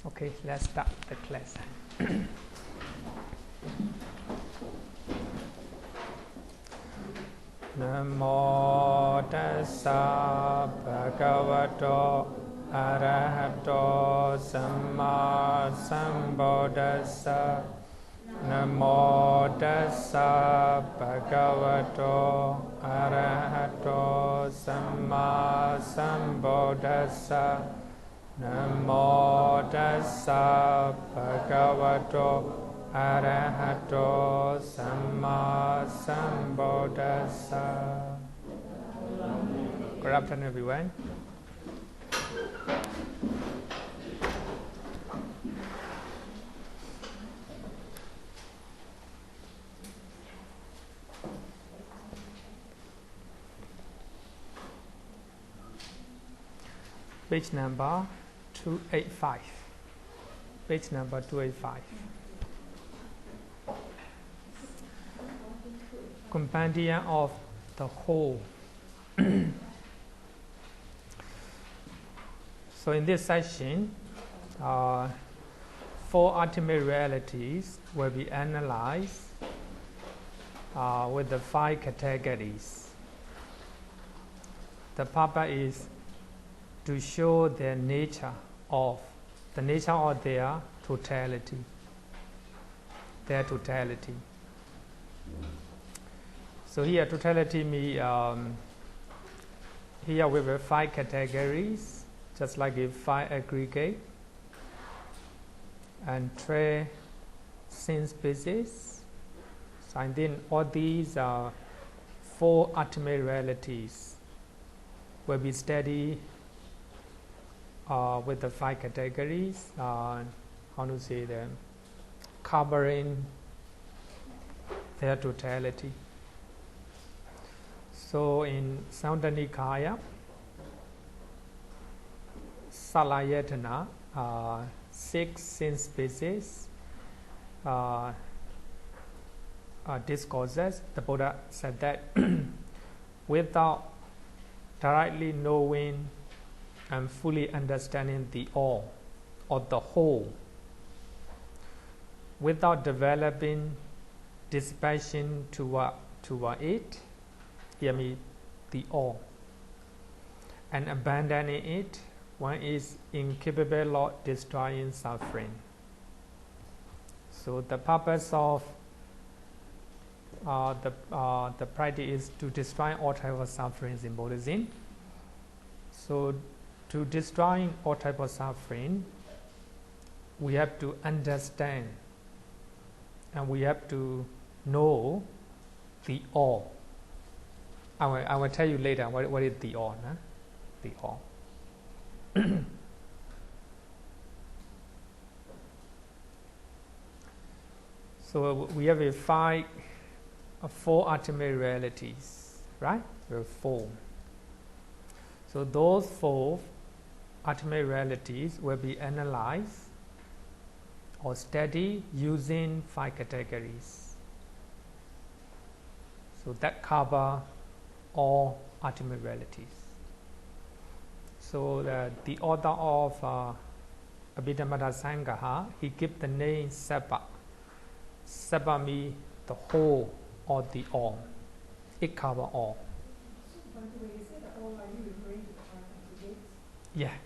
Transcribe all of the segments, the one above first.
Okay, let's start the class. Namo tassa bhagavato arahato samma sambuddhassa. Namo tassa bhagavato arahato samma sambuddhassa. Namo tassa bhagavato arahato samma sambuddhassa. Good afternoon, everyone. Page number 285. Page number 285. Compendium of the whole. So in this session, 4 ultimate realities will be analyzed with the 5 categories. The purpose is to show their nature of their totality. So here totality means here we have 5 categories, just like a 5 aggregate and Transient Species. So and then all these 4 ultimate realities will be studied with the 5 categories, covering their totality. So in Āyatana, āyatana, 6 sense species discourses, the Buddha said that without directly knowing and fully understanding the all or the whole, without developing dispassion toward it, hear me, the all, and abandoning it, one is incapable of destroying suffering. So the purpose of the practice is to destroy all types of sufferings in Buddhism. So to destroy all types of suffering, we have to understand and we have to know the all. I will tell you later what is the all. The all. So we have 4 ultimate realities, right? There are 4. So those 4 ultimate realities will be analyzed or studied using 5 categories. So that cover all ultimate realities. So the author of Abhidhamma Sangaha, he gives the name sabba. Sabba means the whole or the all. It covers all. So, by the way, is it all, are you referring to the 5 aggregates? Yeah.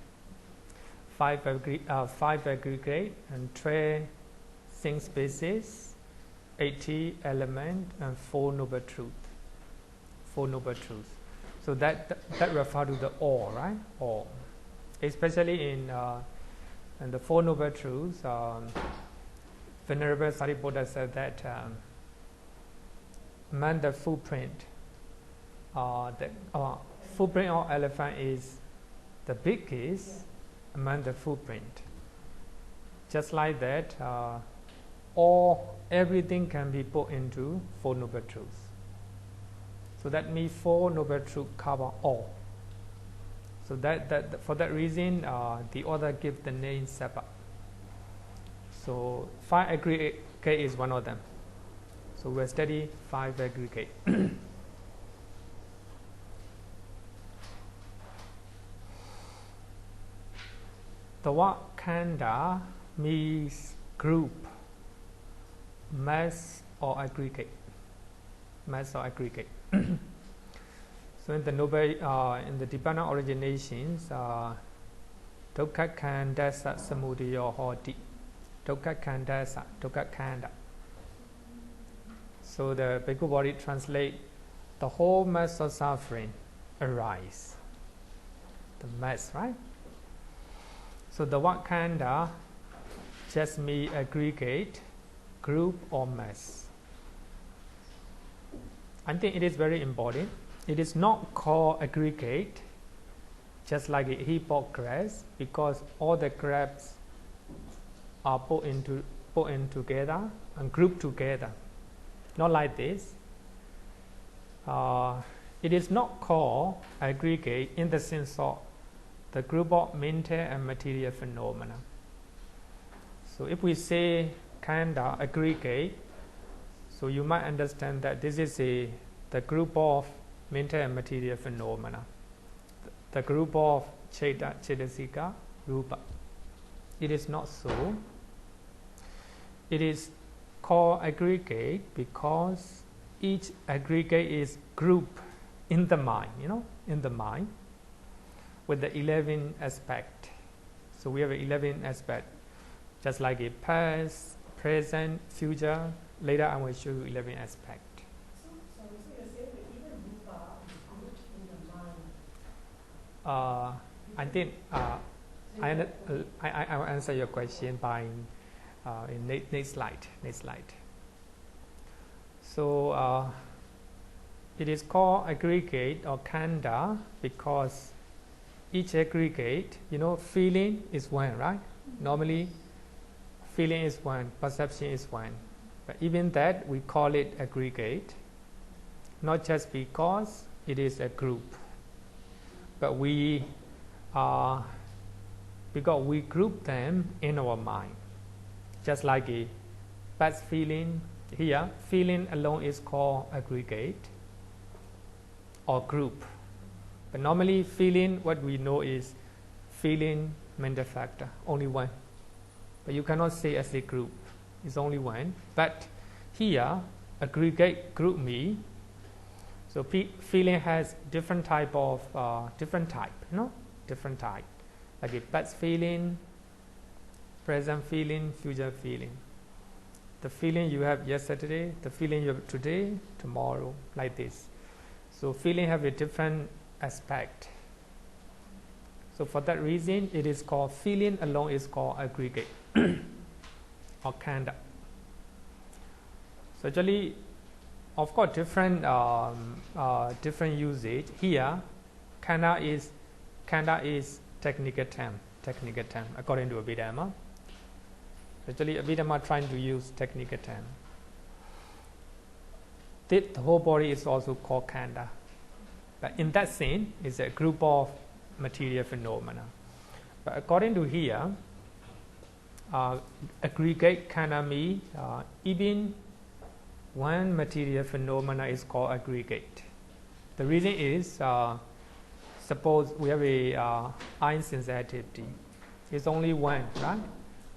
5 aggregate and Transient Species, 80 elements, and 4 noble truths. 4 noble truths. So that refers to the all, right? All. Especially in the 4 noble truths, Venerable Sariputta said that among the footprint, the footprint of elephant is the biggest among the footprint. Just like that, everything can be put into 4 noble truths. So that means 4 noble truths cover all. So that for that reason, the author gives the name sabba. So 5 aggregate is one of them. So we'll study 5 aggregate. the word khandhā means group, mass or aggregate. Mass or aggregate. So in the in the Dipana originations, dukkha khandhasa samudaya hoti, dukkha khandhasa, dukkha khandha. So the Bhikkhu Bodhi translate the whole mass of suffering arise. The mass, right? So the word khandhā just means aggregate, group or mass. I think it is very important. It is not called aggregate, just like a heap of grapes, because all the grapes are put in together and grouped together. Not like this. It is not called aggregate in the sense of the group of mental and material phenomena. So if we say khandhā aggregate, so you might understand that this is the group of mental and material phenomena, the group of cetasika, rupa. It is not so. It is called aggregate because each aggregate is grouped in the mind, in the mind with the 11 aspect. So we have 11 aspect, just like a past, present, future. Later I will show you 11 aspect. So you're saying that even rupa is grouped in the mind? I think I will answer your question by in next slide. So it is called aggregate or khandhā because each aggregate, feeling is one, right? Normally, feeling is one, perception is one. But even that, we call it aggregate, not just because it is a group, but because we group them in our mind, just like a past feeling. Here, feeling alone is called aggregate or group. But normally, feeling, what we know is feeling mental factor, only one. But you cannot say as a group, it's only one. But here, aggregate, group me. So feeling has different type, different type. Like a past feeling, present feeling, future feeling. The feeling you have yesterday, the feeling you have today, tomorrow, like this. So feeling have a different aspect. So for that reason, it is called feeling alone is called aggregate or khandhā. So actually, of course, different usage. Here, khandhā is technical term according to Abhidhamma. Actually, Abhidhamma trying to use technical term. The whole body is also called khandhā. But in that sense, it's a group of material phenomena. But according to here, aggregate khandhā means even one material phenomena is called aggregate. The reason is, suppose we have a eye sensitivity. It's only one, right?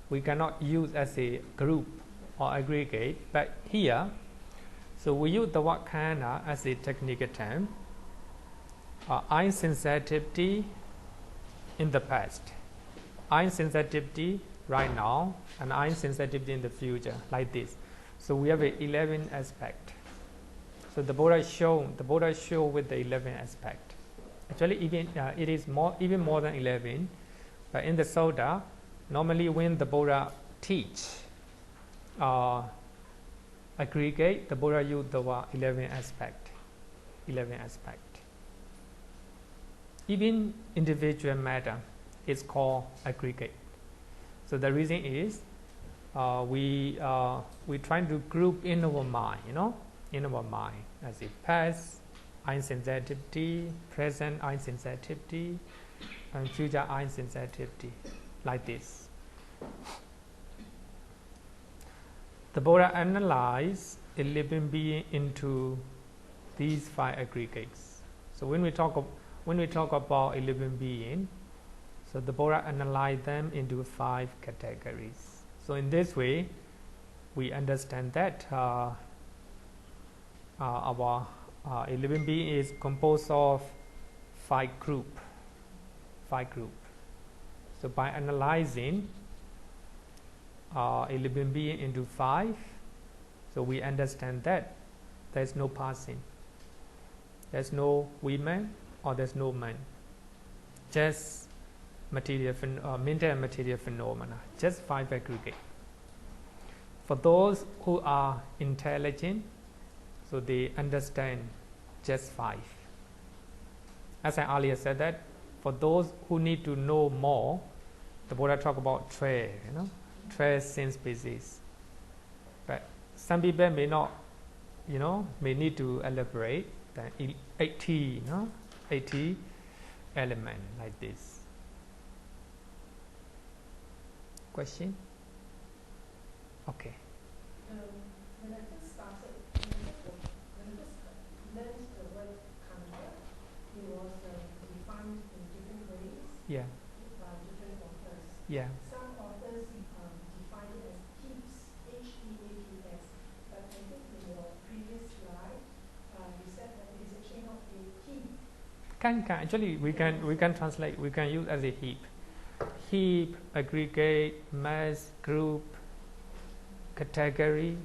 We cannot use as a group or aggregate. But here, so we use the word khandhā as a technical term. Eye sensitivity in the past, eye sensitivity right now, and eye sensitivity in the future, like this. So we have 11 aspect. So the Buddha show with the 11 aspect. Actually, even it is even more than 11. But in the Sutta, normally when the Buddha teach aggregate, the Buddha use the word 11 aspect. 11 aspect. Even individual matter is called aggregate. So the reason is we try to group in our mind, in our mind as a past eye sensitivity, present eye sensitivity, and future eye sensitivity, like this. The Buddha analyzed a living being into these 5 aggregates. So when we talk about a living being, So the Buddha analyzed them into 5 categories. So in this way, we understand that our a living being is composed of 5 groups. So by analyzing a living being into 5, so we understand that there's no passing, there's no women or there's no man, just mental and material phenomena, just 5 aggregate. For those who are intelligent, so they understand just 5. As I earlier said that, for those who need to know more, the Buddha talked about 12 species. But some people may not, may need to elaborate that 80 elements like this. Question? Okay. When I first started, when I first learned the word khandhā, it was defined in different ways Yeah. by different authors. Yeah. Some authors define it as heaps, H-E-A-P-S, but I think in your previous slide, you said that it is actually not a heap. Actually, we can translate. We can use as a heap. Heap, aggregate, mass, group, category,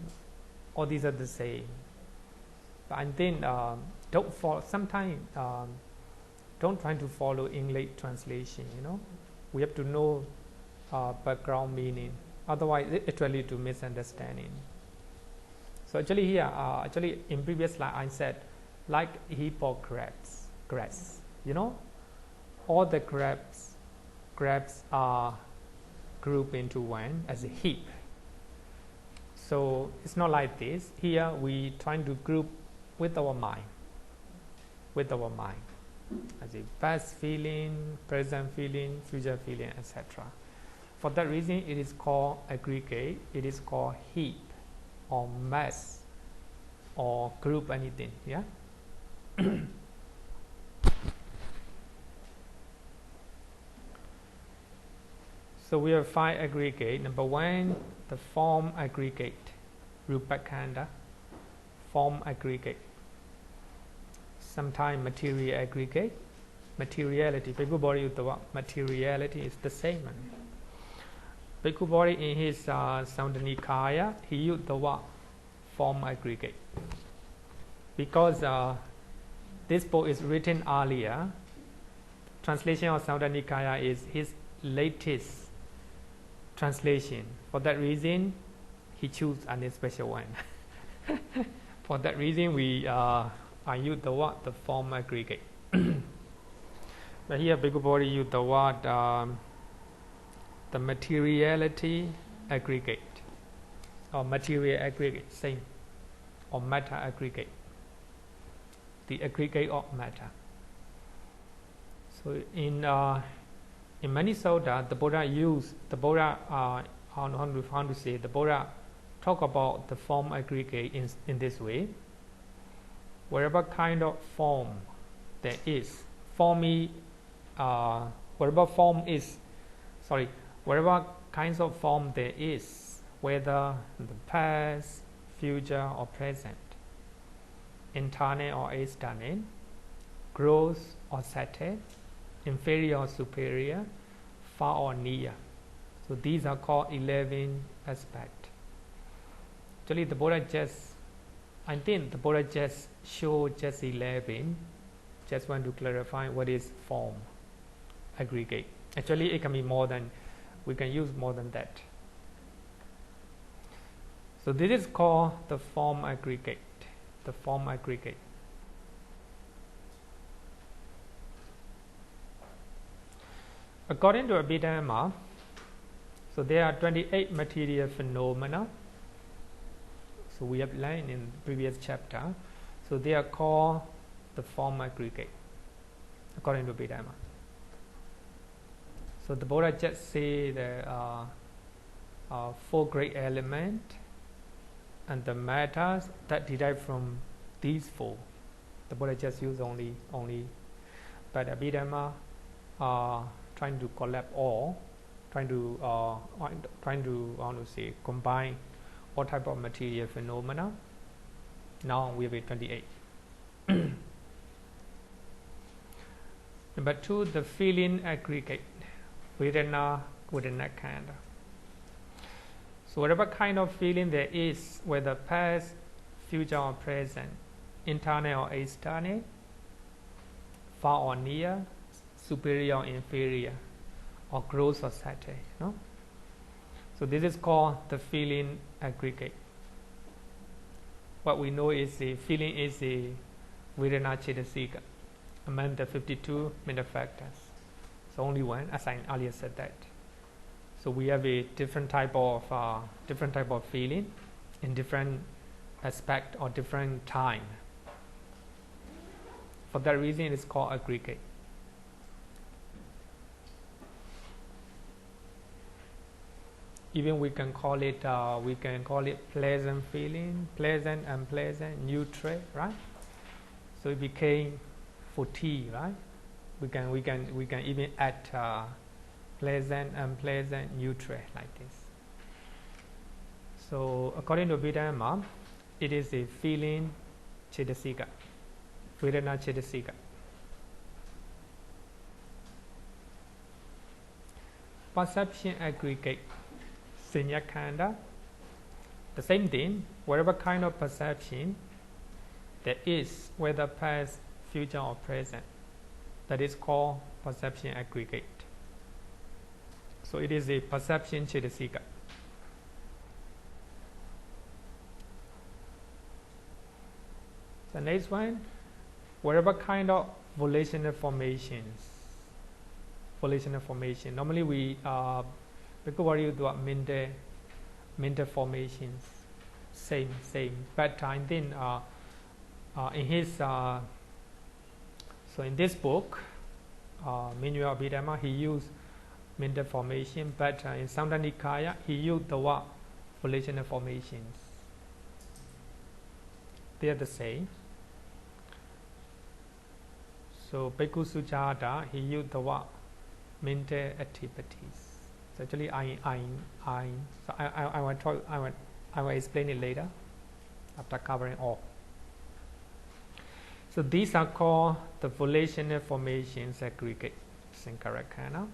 all these are the same. But I think sometimes don't try to follow English translation. We have to know background meaning. Otherwise, it will lead to misunderstanding. So actually here, in previous slide, I said like heap of grapes. All the grapes are grouped into one as a heap. So it's not like this. Here we trying to group with our mind, as a past feeling, present feeling, future feeling, etc. For that reason, it is called aggregate. It is called heap, or mass, or group, anything. Yeah. So we have 5 aggregate. Number 1, the form aggregate, upādānakkhandhā, form aggregate. Sometimes material aggregate, materiality. Bhikkhu Bodhi used the word materiality is the same. Bhikkhu Bodhi in his samuccaya, he used the word form aggregate. Because this book is written earlier, translation of samuccaya is his latest translation. For that reason, he chose a special one. For that reason, I use the word the form aggregate. But here, Bhikkhu Bodhi used the word the materiality aggregate, or material aggregate, same, or matter aggregate, the aggregate of matter. So in many sutta, the Buddha talk about the form aggregate in this way. Whatever kind of form there is, whatever kinds of form there is, whether the past, future or present, internal or external, gross or subtle, inferior or superior, far or near. So these are called 11 aspects. Actually, the Buddha just showed just 11. Just want to clarify what is form aggregate. Actually, it can be more than, we can use more than that. So this is called the form aggregate. The form aggregate. According to Abhidhamma, so there are 28 material phenomena. So we have learned in the previous chapter. So they are called the form aggregate, according to Abhidhamma. So the Buddha just say there are 4 great elements and the matters that derive from these 4. The Buddha just used only but Abhidhamma trying to collapse all, trying to I want to say combine all type of material phenomena. Now we have a 28. Number 2, the feeling aggregate, upādānakkhandhā. So whatever kind of feeling there is, whether past, future or present, internal or external, far or near, superior or inferior, or gross or subtle, no? So this is called the feeling aggregate. What we know is the feeling is the vedana cetasika among the 52 mental factors. So only one, as I earlier said that. So we have a different type of feeling in different aspect or different time. For that reason, it is called aggregate. Even we can call it pleasant feeling, pleasant, unpleasant, neutral, right? So it became for tea, right? We can even add pleasant, unpleasant, neutral like this. So according to Abhidhamma, it is a feeling cetasika, vedana cetasika. Perception aggregate, samuccaya. The same thing, whatever kind of perception there is, whether past, future or present, that is called perception aggregate. So it is a perception cetasika. The next one, whatever kind of volitional formations. Volitional formation. Normally we because what you do mental formations. Same. But I think in his so in this book, Manual of Abhidhamma, he used mental formation, but in Samdhanikaya he used the word volitional formations. They are the same. So Bhikkhu Sujata, he used the word mental activities. So actually I will explain it later after covering all. So these are called the volitional formations aggregate, sankharakkhana.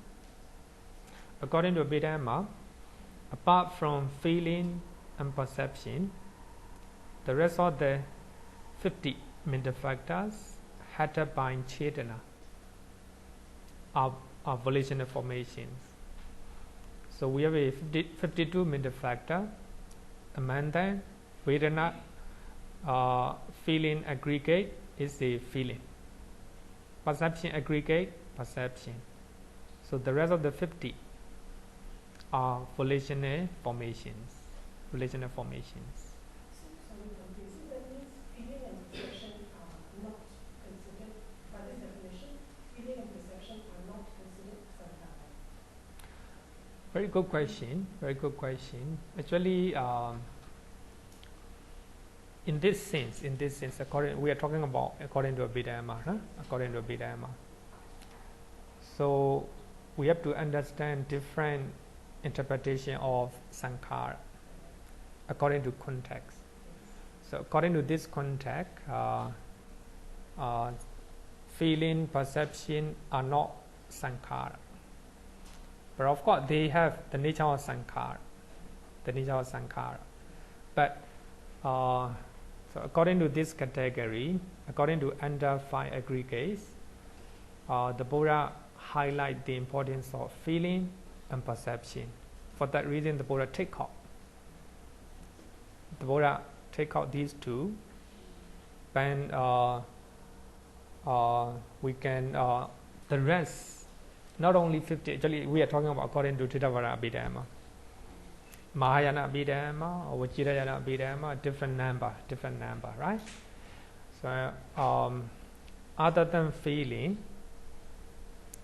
According to Abhidhamma, apart from feeling and perception, the rest of the 50 mental factors headed by cetana are volitional formations. So we have a 52 mental factor. Among them, vedana feeling aggregate is a feeling. Perception aggregate, perception. So the rest of the 50 are volitional formations. Volitional formations. Sorry, Bhante. So that means feeling and perception are not considered, by this definition, feeling and perception are not considered sankara. Very good question. Very good question. Actually, in this sense, we are talking about according to Abhidhamma, huh? According to Abhidhamma. So we have to understand different interpretation of sankhara according to context. So according to this context, feeling, perception are not sankhara. But of course, they have the nature of sankhara. But so according to this category, according to under 5 aggregates, the Buddha highlight the importance of feeling and perception. For that reason, the Buddha take out these two. Then we can the rest, not only 50. Actually, we are talking about according to Titavara Abhidhamma, Mahayana Abhidhamma or Vajrayana Abhidhamma, different number, right? So other than feeling,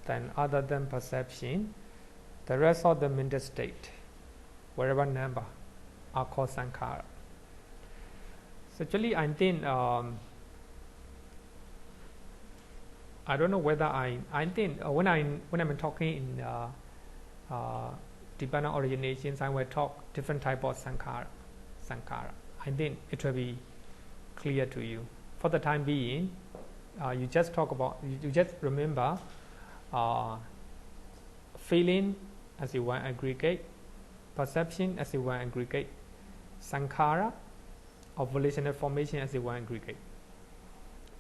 then other than perception, the rest of the mental state, whatever number, are called sankhara. So actually, I think I don't know whether I think when I'm talking in dependent originations, I will talk different type of sankhara. I think it will be clear to you. For the time being, you just remember feeling as you want aggregate, perception as you want aggregate, sankhara or volitional formation as you want aggregate.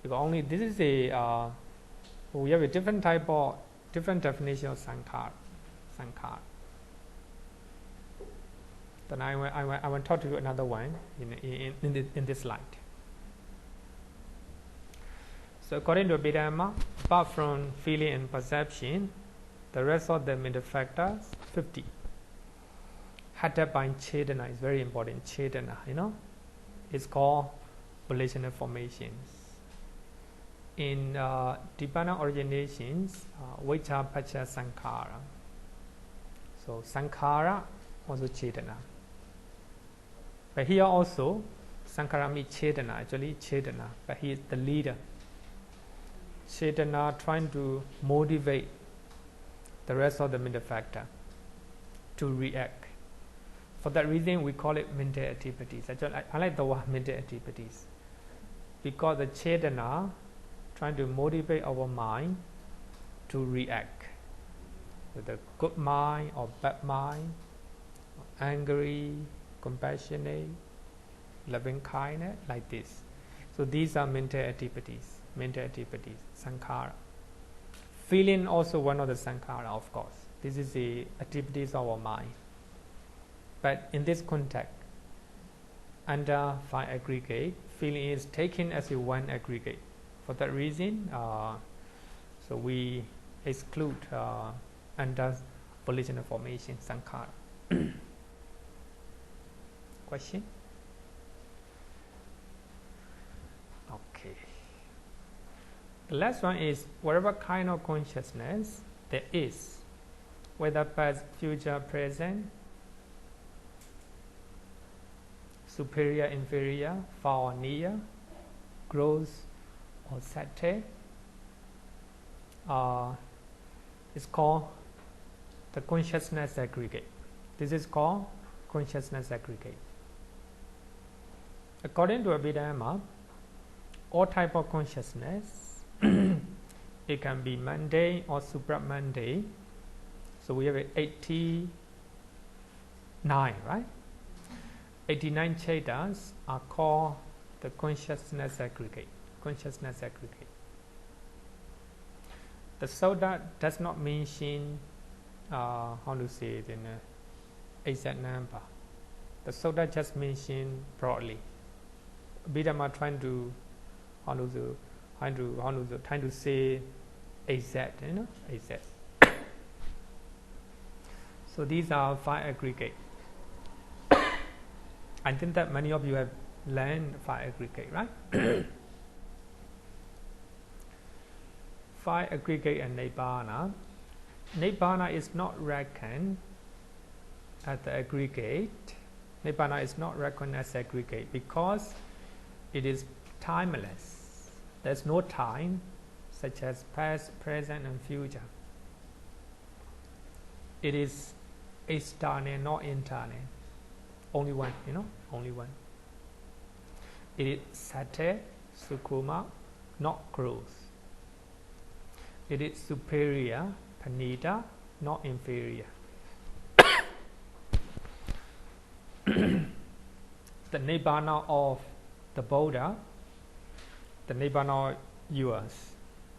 Because only this is we have a different definition of sankhara. Then I will talk to you another one in this slide. So according to Abhidhamma, apart from feeling and perception, the rest of them in the factors 50. Headed by chetana is very important. Chetana, it's called volitional formations. In dependent originations, Vajja Pacha Sankhara. So Sankhara also chetana. But here also, Sankhara means chetana, actually chetana, but he is the leader. Chetana trying to motivate the rest of the mental factor to react. For that reason, we call it mental activities. Actually, I like the word mental activities because the chetana trying to motivate our mind to react with a good mind or bad mind, angry, compassionate, loving kindness, like this. So these are mental activities, sankhara. Feeling also one of the sankhara, of course. This is the activities of our mind. But in this context, under 5 aggregate, feeling is taken as a one aggregate. For that reason, so we exclude under volitional formation, sankhara. Question? Okay. The last one is whatever kind of consciousness there is, whether past, future, present, superior, inferior, far or near, gross or subtle, is called the consciousness aggregate. This is called consciousness aggregate. According to Abhidhamma, all type of consciousness, it can be mundane or supramundane. So we have 89, right? 89 chetas are called the consciousness aggregate. The Sutta does not mention how to say it in an exact number. The Sutta just mention broadly. Abhidhamma trying to say exact, exact. So these are 5 aggregate. I think that many of you have learned 5 aggregate, right? 5 aggregate and Nibbana. Nibbana is not reckoned as the aggregate. Nibbana is not reckoned as aggregate because it is timeless. There's no time, such as past, present, and future. It is external, not internal. Only one, only one. It is sattva, sukkuma, not gross. It is superior, panita, not inferior. The Nibbana of the Buddha, the Nibbana of yours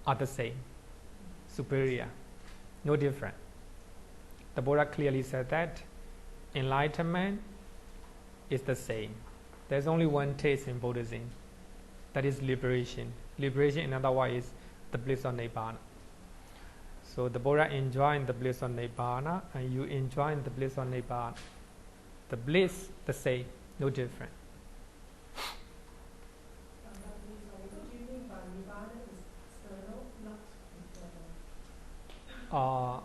are the same, superior, no different. The Buddha clearly said that enlightenment is the same. There's only one taste in Buddhism, that is liberation. Liberation, in other words, is the bliss of Nibbana. So the Buddha enjoying the bliss of Nibbana, and you enjoying the bliss of Nibbana. The bliss, the same, no different. What do you mean by Nibbana is external, not internal?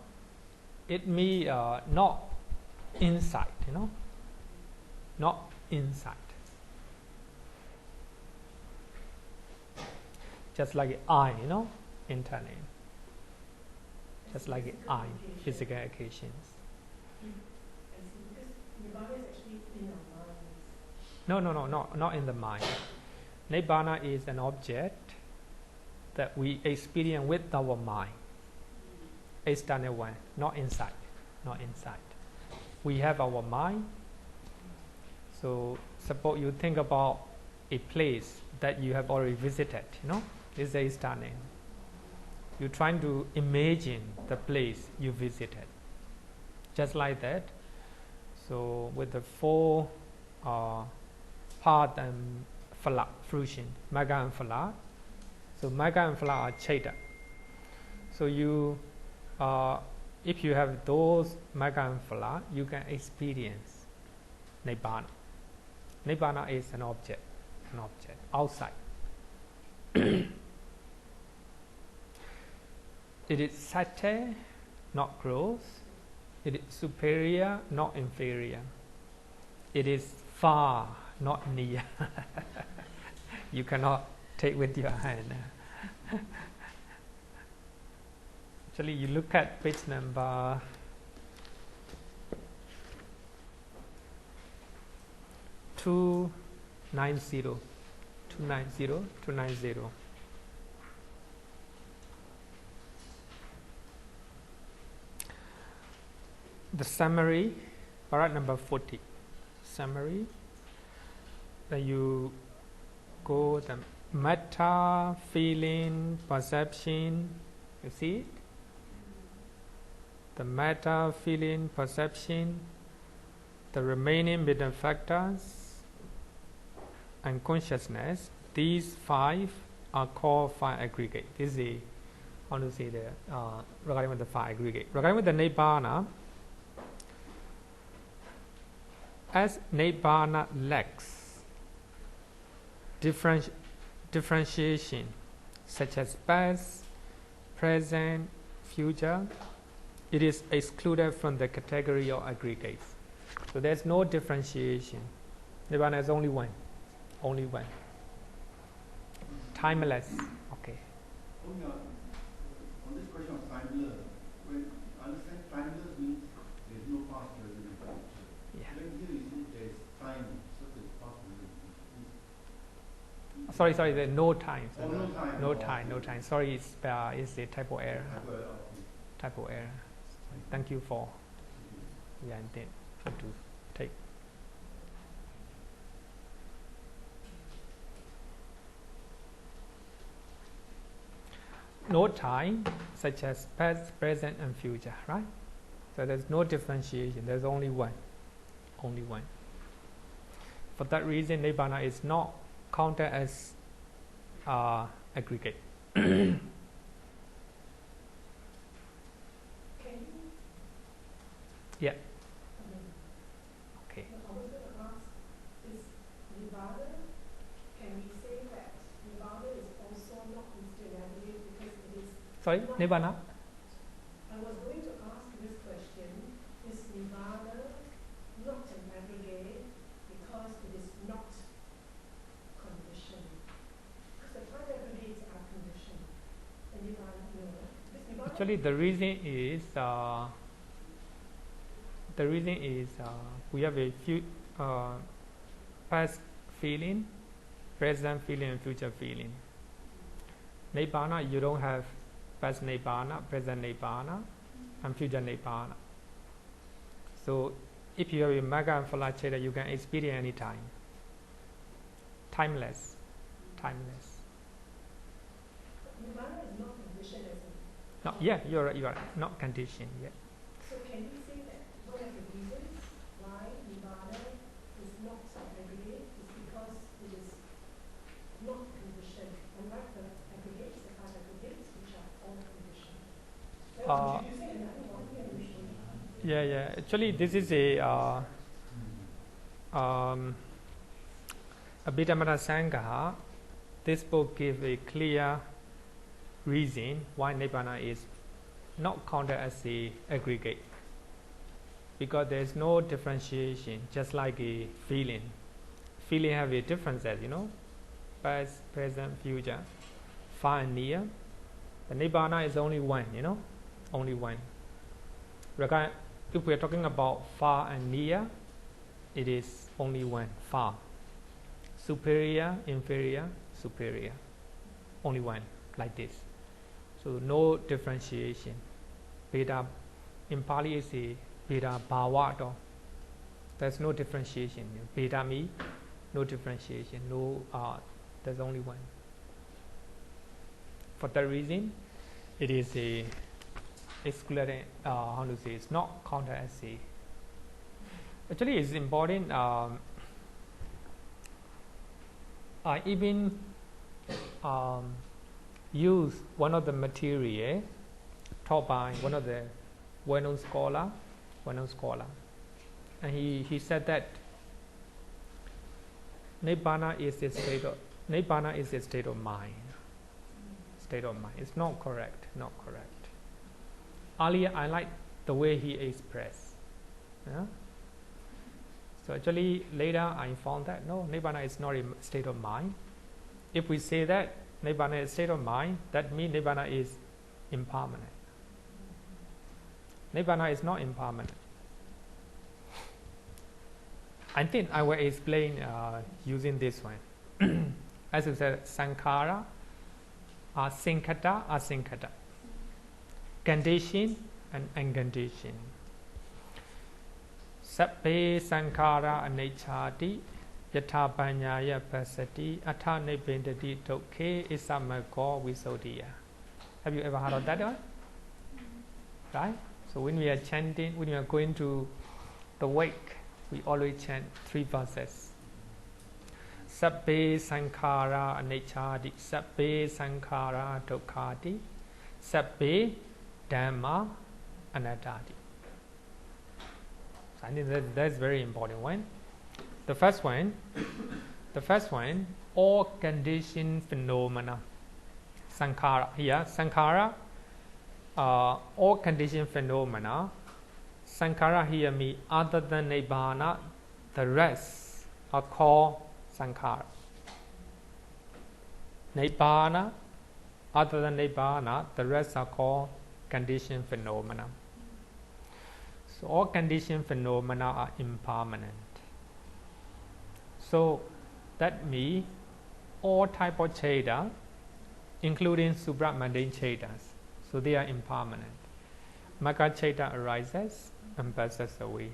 It means not inside, not inside. Just like eye, internal, just like eye, physical occasions. Nibbana is actually in our minds. No, not in the mind. Nibbana is an object that we experience with our mind. External one, not inside. Not inside. We have our mind. So suppose you think about a place that you have already visited, this is external. You're trying to imagine the place you visited. Just like that. So with the four path and phala, fruition, magga and phala. So magga and phala are chaita. So you, if you have those magga and phala, you can experience nibbana. Nibbana is an object outside. It is sattva, not gross. It is superior, not inferior. It is far, not near. You cannot take with your hand. Actually, you look at page number 290. The summary, paragraph number 40. Summary. Then you go the metta, feeling, perception. You see it? The metta, feeling, perception, the remaining middle factors, and consciousness. These five are called five aggregates. This is the, how to say the regarding with the five aggregates. Regarding with the nibbana, as nibbana lacks differentiation, such as past, present, future, it is excluded from the category of aggregates. So there's no differentiation. Nibbana is only one. Only one. Timeless. Okay. On this question of timeless, when I understand timeless means there is no past, present, and future. Yeah. When here you see there is time, so there is past, present. Sorry, there's no time. Oh, no time. No time. Sorry, it's a typo error. Typo error. Thank you for your intent to take. No time, such as past, present, and future, right? So there's no differentiation. There's only one. Only one. For that reason, nibbana is not counted as aggregate. Yeah. Okay. I was going to ask, is Nibbana, can we say that Nibbana is also not considered aggregate because it is... Sorry, Nibbana? I was going to ask this question, is Nibbana not an aggregate because it is not conditioned? Because the five aggregates are conditioned. And Nibbana, no. Actually, the reason is we have a few past feeling, present feeling, and future feeling. Nibbana, you don't have past nibbana, present nibbana, and future nibbana. So, if you have a magga and phala chaita, you can experience any time. Timeless. Nibbana is not conditioned as a... No, yeah, you're right. Not conditioned yet. So can we say that one of the reasons why Nibbana is not aggregate is because it is not conditioned, unlike the aggregates, the five aggregates, which are all conditioned. Introducing another one here usually. Yeah. Actually, this is a Abhidhamma samuccaya. This book gives a clear reason why nibbana is not counted as a aggregate, because there is no differentiation, just like a feeling. Feeling have a differences, past, present, future, far and near. The Nibbana is only one, only one. If we are talking about far and near, it is only one, far. Superior, inferior, superior. Only one, like this. So no differentiation. Beta, in Pali is a beta bhava. There's no differentiation. Beta me, no differentiation. No, there's only one. For that reason, it is a excluded. It's not counted as a. Actually, it's important. I even use one of the material taught by one of the well-known scholar, and he said that Nibbana is a state of mind. It's not correct. Earlier, I like the way he expressed. Yeah? So actually, later I found that no, Nibbana is not a state of mind. If we say that Nibbana is a state of mind, that means Nibbana is impermanent. Nibbana is not impermanent. I think I will explain using this one. As you said, sankhara, asinkhata, condition and unconditioned. Sabbe sankhara anicchati yatha panyaya pasati atha nibbindati dukkhe isamako visuddhiya. Have you ever heard of that one? Right? So when we are chanting, when we are going to the wake, we always chant 3 verses. Sabbe sankhara anicchati, sabbe sankhara dukkhati, sabbe dhamma anattati. So I think that's very important one. The first one, all conditioned phenomena. Sankhara. Here, sankhara, all conditioned phenomena. Sankhara here means other than Nibbana, the rest are called sankhara. Nibbana, other than Nibbana, the rest are called conditioned phenomena. So all conditioned phenomena are impermanent. So that means all type of cheda, including supramundane chedas, so they are impermanent. Magga cheda arises and passes away,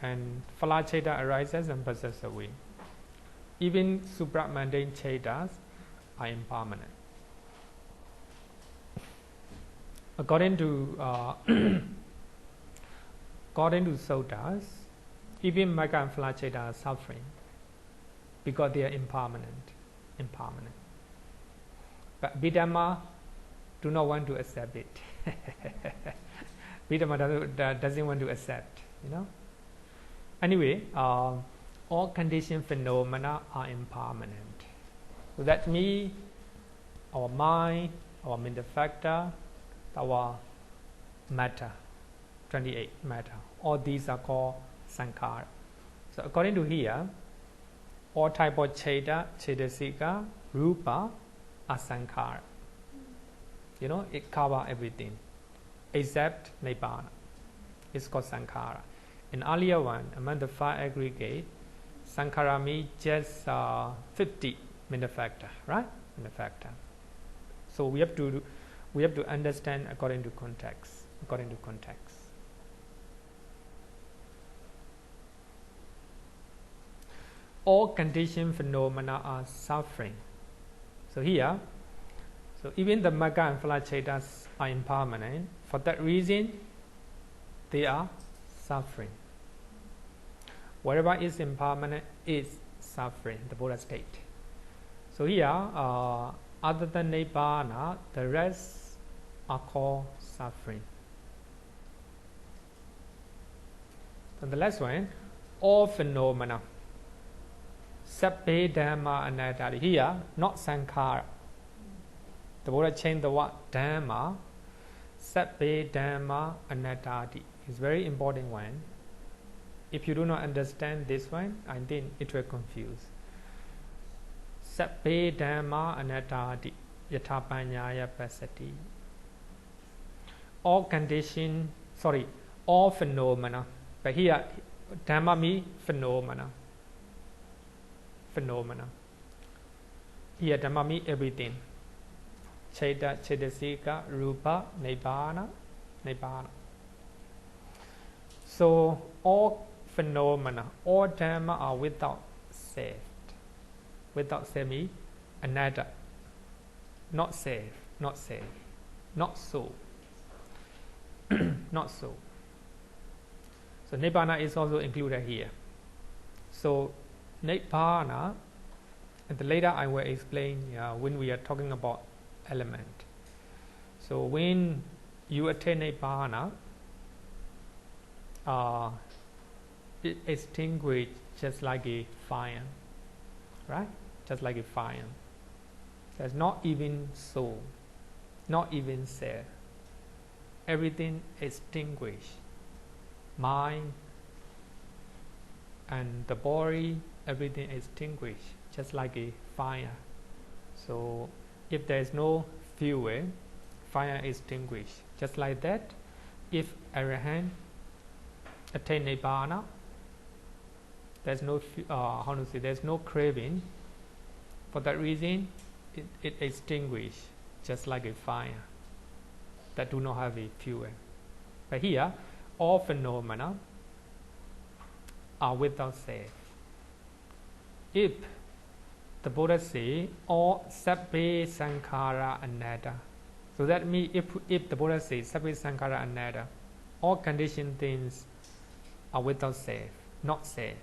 and phala cheda arises and passes away. Even supramundane chedas are impermanent. According to Suttas, even Magga and Phala cheda are suffering because they are impermanent. But Abhidhamma do not want to accept it. Abhidhamma doesn't want to accept, Anyway, all conditioned phenomena are impermanent. So that means our mind, our mental factor, our matter, 28 matter, all these are called sankhara. So according to here, all type of cheda, chedasika, rupa are sankhara. It covers everything except Nibbana. It's called sankhara. In earlier one, among the 5 aggregates, sankhara means just 50 mental factor, right? Mental factor. So we have to understand according to context. All conditioned phenomena are suffering. So here, even the Magga and Phala chedas are impermanent. For that reason, they are suffering. Whatever is impermanent is suffering, the Buddha state. So here, other than Nibbana, the rest are called suffering. And the last one, all phenomena. Sabbe dhamma anattati. Here, not sankhara. The Buddha changed the word dhamma. Sabbe dhamma anattati. It's very important one. If you do not understand this one, I think it will confuse. Sabbe dhamma anattati. Yatapanyaya pasati. All condition, all phenomena. But here, Dhamma means phenomena. Phenomena. Here, Dhamma means everything. Cheta, Chetasika, Rupa, Nibbana, Nibbana. So, all phenomena, all Dhamma are without self. Without self means anatta. Not self, not self, not so. Not so. So Nibbana is also included here. So Nibbana, and later I will explain when we are talking about element. So when you attain Nibbana, it extinguishes just like a fire, right? Just like a fire. There's not even soul, not even self. Everything extinguished. Mind and the body, everything extinguished, just like a fire. So if there is no fuel, fire extinguished. Just like that, if Arahant attain Nibbana, there's no there's no craving. For that reason, it extinguished, just like a fire that do not have a fuel. But here, all phenomena are without self. If the Buddha say all sabbasangaha anatta, so that means if the Buddha says sabbasangaha anatta, all conditioned things are without self, not self.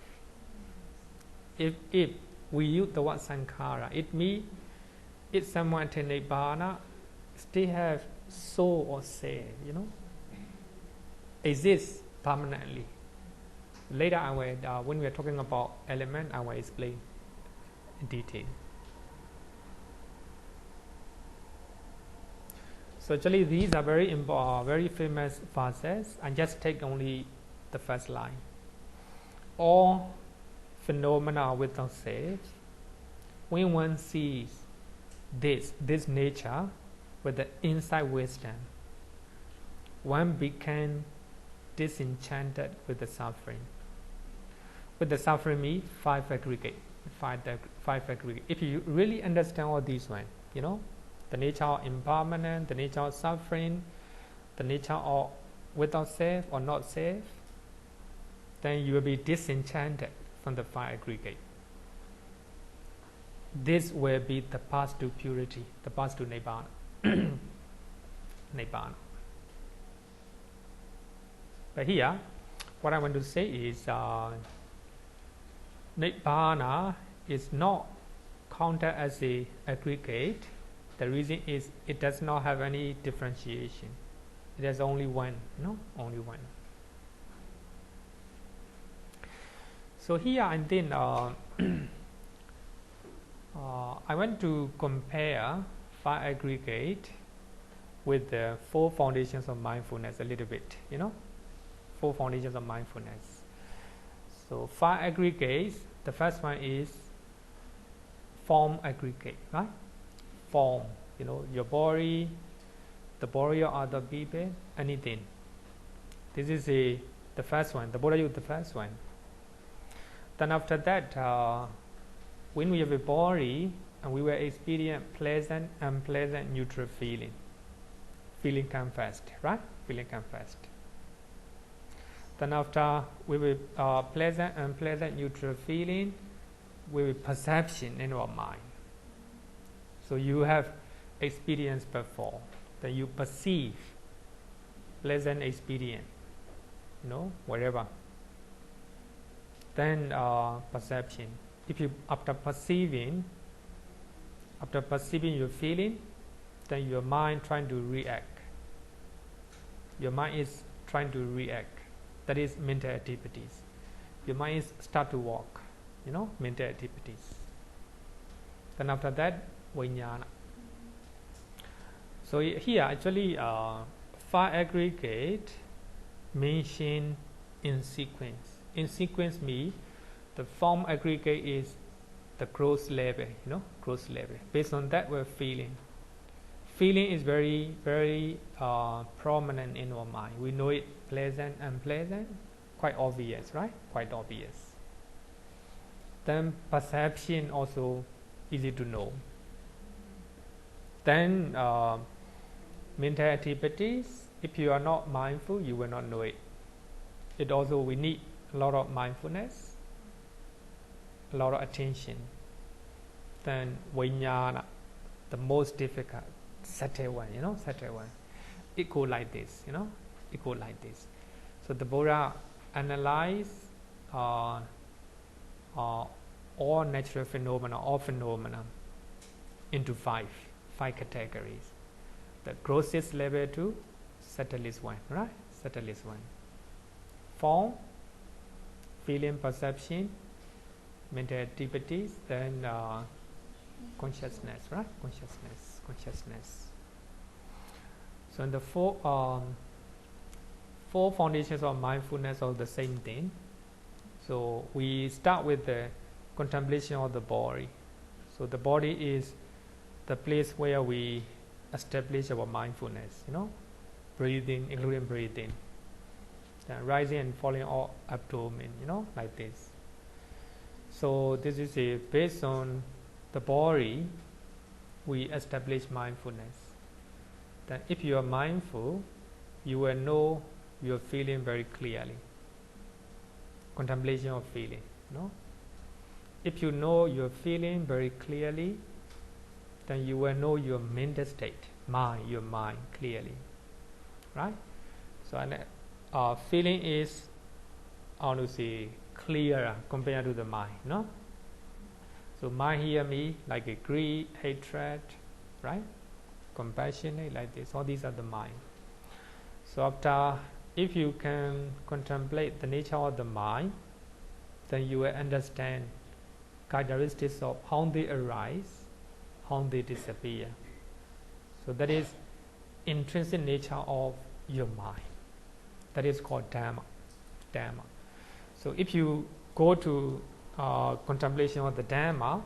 If we use the word sankhara, it means if someone attains Nibbana, still have soul or self, exists permanently. Later, I will, when we are talking about element, I will explain in detail. So actually, these are very famous verses. I just take only the first line. All phenomena are without self. When one sees this nature with the insight wisdom, one became disenchanted with the suffering. With the suffering means five aggregate. If you really understand all these ones, the nature of impermanence, the nature of suffering, the nature of without self or not self, then you will be disenchanted from the five aggregate. This will be the path to purity, the path to Nibbana. Nibbana. But here, what I want to say is Nibbana is not counted as a aggregate. The reason is it does not have any differentiation. It has only one, only one. So here and then I want to compare five aggregate with the four foundations of mindfulness a little bit, four foundations of mindfulness. So five aggregates, the first one is form aggregate, right? Form, your body, the body of other people, anything. This is the first one. The Buddha used the first one. Then after that, when we have a body and we will experience pleasant, unpleasant, neutral feeling. Feeling comes first, right? Feeling comes first. Then after we will pleasant, unpleasant, neutral feeling, we will perception in our mind. So you have experience before, then you perceive pleasant experience, whatever. Then perception. If you after perceiving your feeling, then your mind trying to react. Your mind is trying to react. That is mental activities. Your mind is start to walk, mental activities. Then after that, vijnana. So here actually five aggregate mentioned in sequence. In sequence means the form aggregate is the gross level, gross level. Based on that we're feeling. feeling is very, very prominent in our mind. We know it pleasant, unpleasant, quite obvious, right? Quite obvious. Then perception also easy to know. Then mental activities, if you are not mindful, you will not know it. It also, we need a lot of mindfulness, a lot of attention. Then vijnana, the most difficult, subtle one, subtle one. It goes like this, it goes like this. So the Buddha analyzed all natural phenomena, into five categories. The grossest level to subtlest one, right? Subtlest one. Form, feeling, perception, mental activities, then consciousness, right? Consciousness. So in the four foundations of mindfulness are the same thing. So we start with the contemplation of the body. So the body is the place where we establish our mindfulness, breathing, including breathing. Then rising and falling of abdomen, like this. So this is based on the body, we establish mindfulness. Then if you are mindful, you will know your feeling very clearly. Contemplation of feeling, If you know your feeling very clearly, then you will know your mental state, your mind clearly, right? So feeling is, clearer compared to the mind, So mind hear me like a greed, hatred, right? Compassionate, like this. All these are the mind. So if you can contemplate the nature of the mind, then you will understand characteristics of how they arise, how they disappear. So that is intrinsic nature of your mind. That is called Dhamma. So if you go to contemplation of the Dhamma,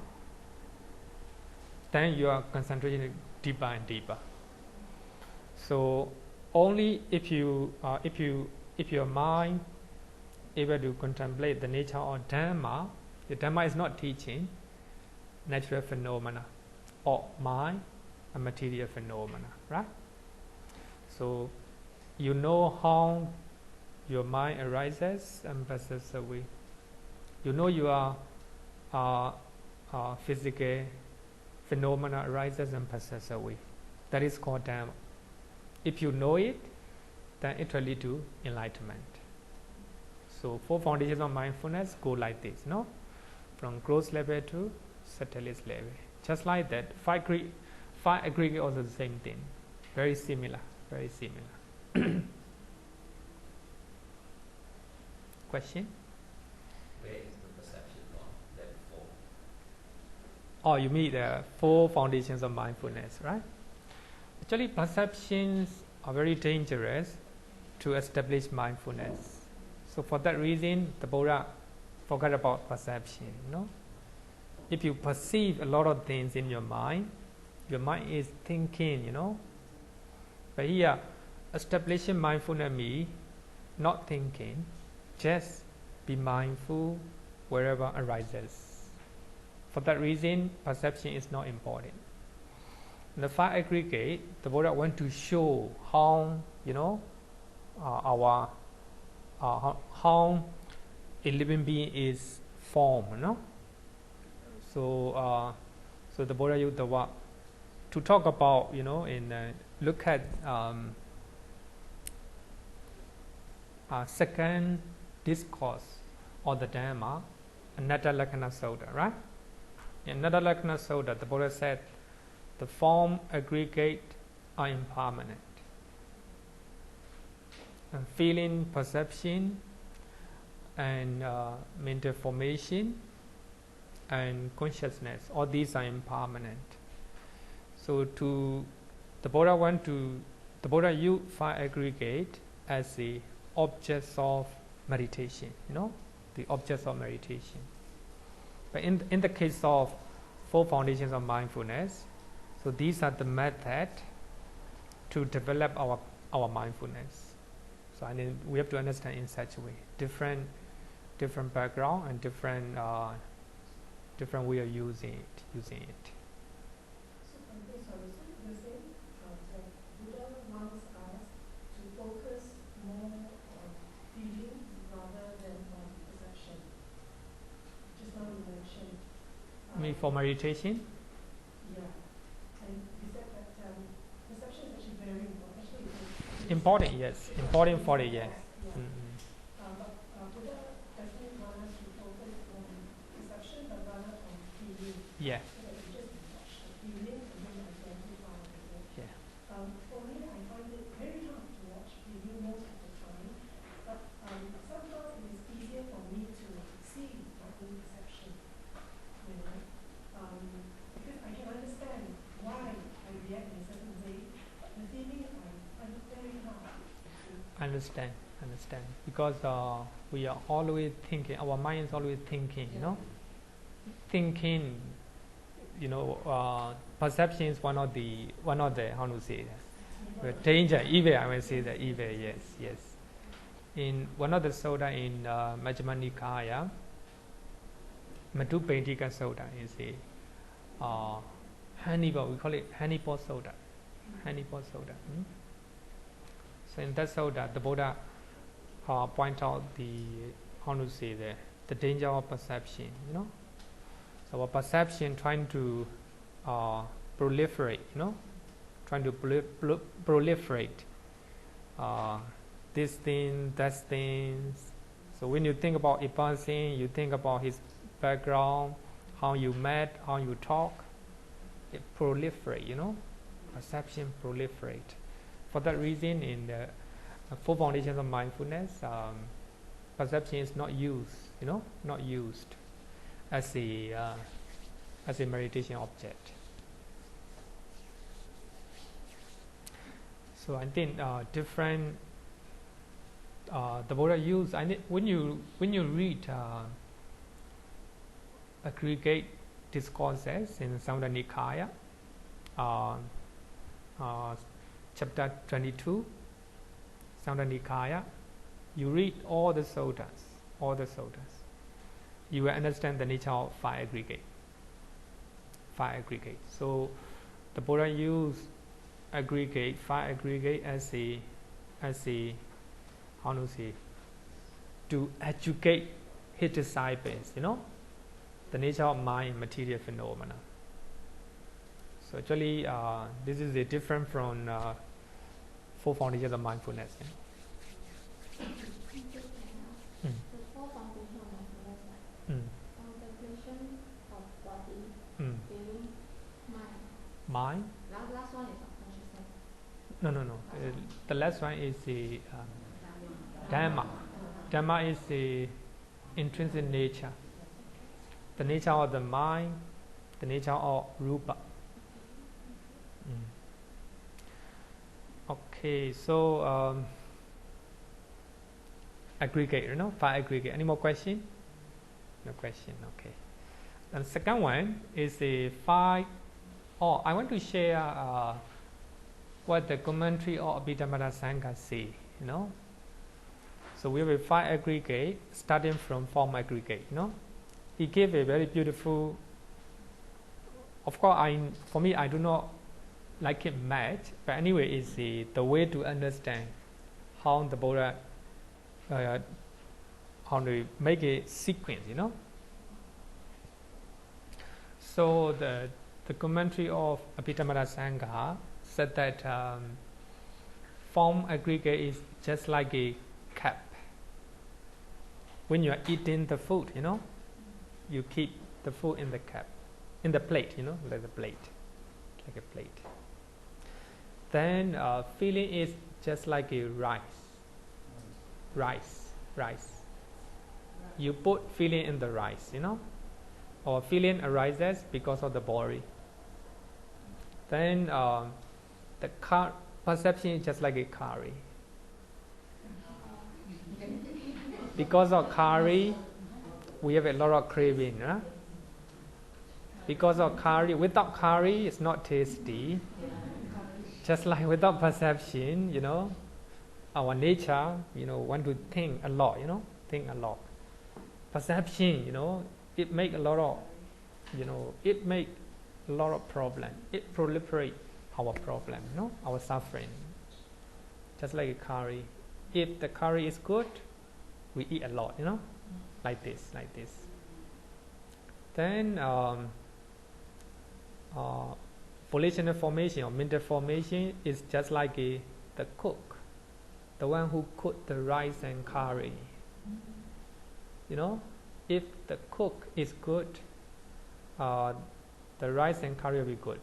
then you are concentrating deeper and deeper. So only if your mind able to contemplate the nature of Dhamma, the Dhamma is not teaching natural phenomena or mind and material phenomena, right? So you know how your mind arises and passes away. You know your physical phenomena arises and passes away. That is called Dhamma. If you know it, then it will lead to enlightenment. So 4 foundations of mindfulness go like this, from gross level to subtlest level. Just like that, 5 aggregate also the same thing. Very similar. Question? Where is the perception on level 4? Oh, you mean the 4 foundations of mindfulness, right? Actually, perceptions are very dangerous to establish mindfulness. So for that reason, the Buddha forgot about perception. If you perceive a lot of things in your mind is thinking, But here, establishing mindfulness means not thinking, just be mindful wherever arises. For that reason, perception is not important. In the 5 aggregate, the Buddha want to show how, how a living being is formed, So the Buddha used the word to talk about, look at second discourse of the Dhamma, Anattalakkana Sutta, right? In Anattalakkana Sutta, the Buddha said, the form aggregate are impermanent. And feeling, perception, and mental formation, and consciousness, all these are impermanent. So the Buddha used 5 aggregate as the objects of meditation, the objects of meditation. But in the case of 4 foundations of mindfulness, so these are the method to develop our mindfulness. So we have to understand in such a way, different background and different way of using it. So, I'm sorry, so you're saying that Buddha wants us to focus more on feeling rather than on perception. Just now you mentioned. For meditation? Yeah. And you said that perception is actually very important. Actually, Important, yes. Important for it, yes. Yeah. Mm-hmm. But Buddha doesn't want us to focus on perception, but rather on feeling. Yeah. So that we just watch the feeling and then identify with it. Yeah. For me, I find it very hard to watch feeling most of the time. But sometimes it is easier for me to see my own perception. You know? Because I can understand why I react in a certain way. But the feeling I find it very hard. Understand. Because we are always thinking. Our mind is always thinking. Thinking. Perception is one of the how to say that. Danger, evil. I will say that evil. Yes. In one of the sutta in Majjhima Nikaya, Madhupendika Sutta is a honeypot. We call it honeypot sutta. So in that sutta, the Buddha point out the danger of perception. So our perception trying to proliferate. Trying to proliferate this thing, that things. So when you think about a person, you think about his background, how you met, how you talk. It proliferate. Perception proliferate. For that reason, in the four foundations of mindfulness, perception is not used, not used as a meditation object. So I think different. The Buddha used. When you read aggregate discourses in Samudaya Nikaya. Chapter 22, Samudaya Nikaya, you read all the suttas, you will understand the nature of five aggregate. So the Buddha used five aggregate as a how to say, to educate his disciples, the nature of mind, material phenomena. So actually, this is a different from four foundations of mindfulness. The four foundations of mindfulness, contemplation of body, feeling, mind. Mind? Last one is consciousness. No. The last one is the Dhamma. Dhamma is the intrinsic nature. The nature of the mind, the nature of rupa. Okay, so aggregate, five aggregate. Any more question? No question. Okay. And the second one is the five. I want to share what the commentary of Abhidhamma say. So we have a five aggregate starting from form aggregate. He gave a very beautiful. Of course, for me, I do not like it much, but anyway, it's the way to understand how the Buddha, how to make a sequence, So the commentary of Abhidhamma said that form aggregate is just like a cup. When you are eating the food, you keep the food in the cup, in the plate, like a plate. Then feeling is just like a rice. You put feeling in the rice, or feeling arises because of the body. Then the perception is just like a curry. Because of curry, we have a lot of craving. Because of curry, without curry, it's not tasty. Just like without perception, our nature, want to think a lot, think a lot. Perception, it make a lot of, it make a lot of problem. It proliferate our problem, our suffering. Just like a curry. If the curry is good, we eat a lot, like this. Then volitional formation or mental formation is just like the cook, the one who cooked the rice and curry. If the cook is good, the rice and curry will be good,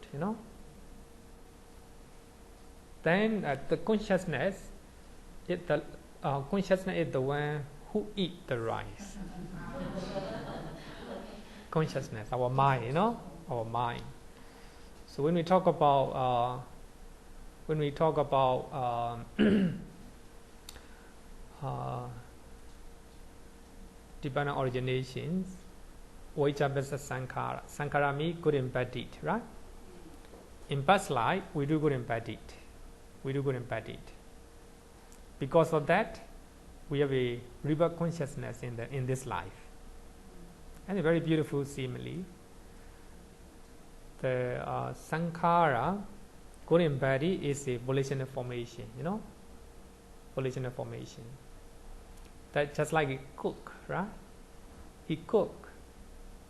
Then the consciousness is the one who eat the rice. Consciousness, our mind, our mind. So when we talk about dependent originations, sankhara. Sankhara means good and bad deed, right? In past life, we do good and bad deed. Because of that, we have a rebirth consciousness in this life. And a very beautiful simile. The sankhara, good and bad deed, is a volitional formation, Volitional formation. That just like a cook, right? He cook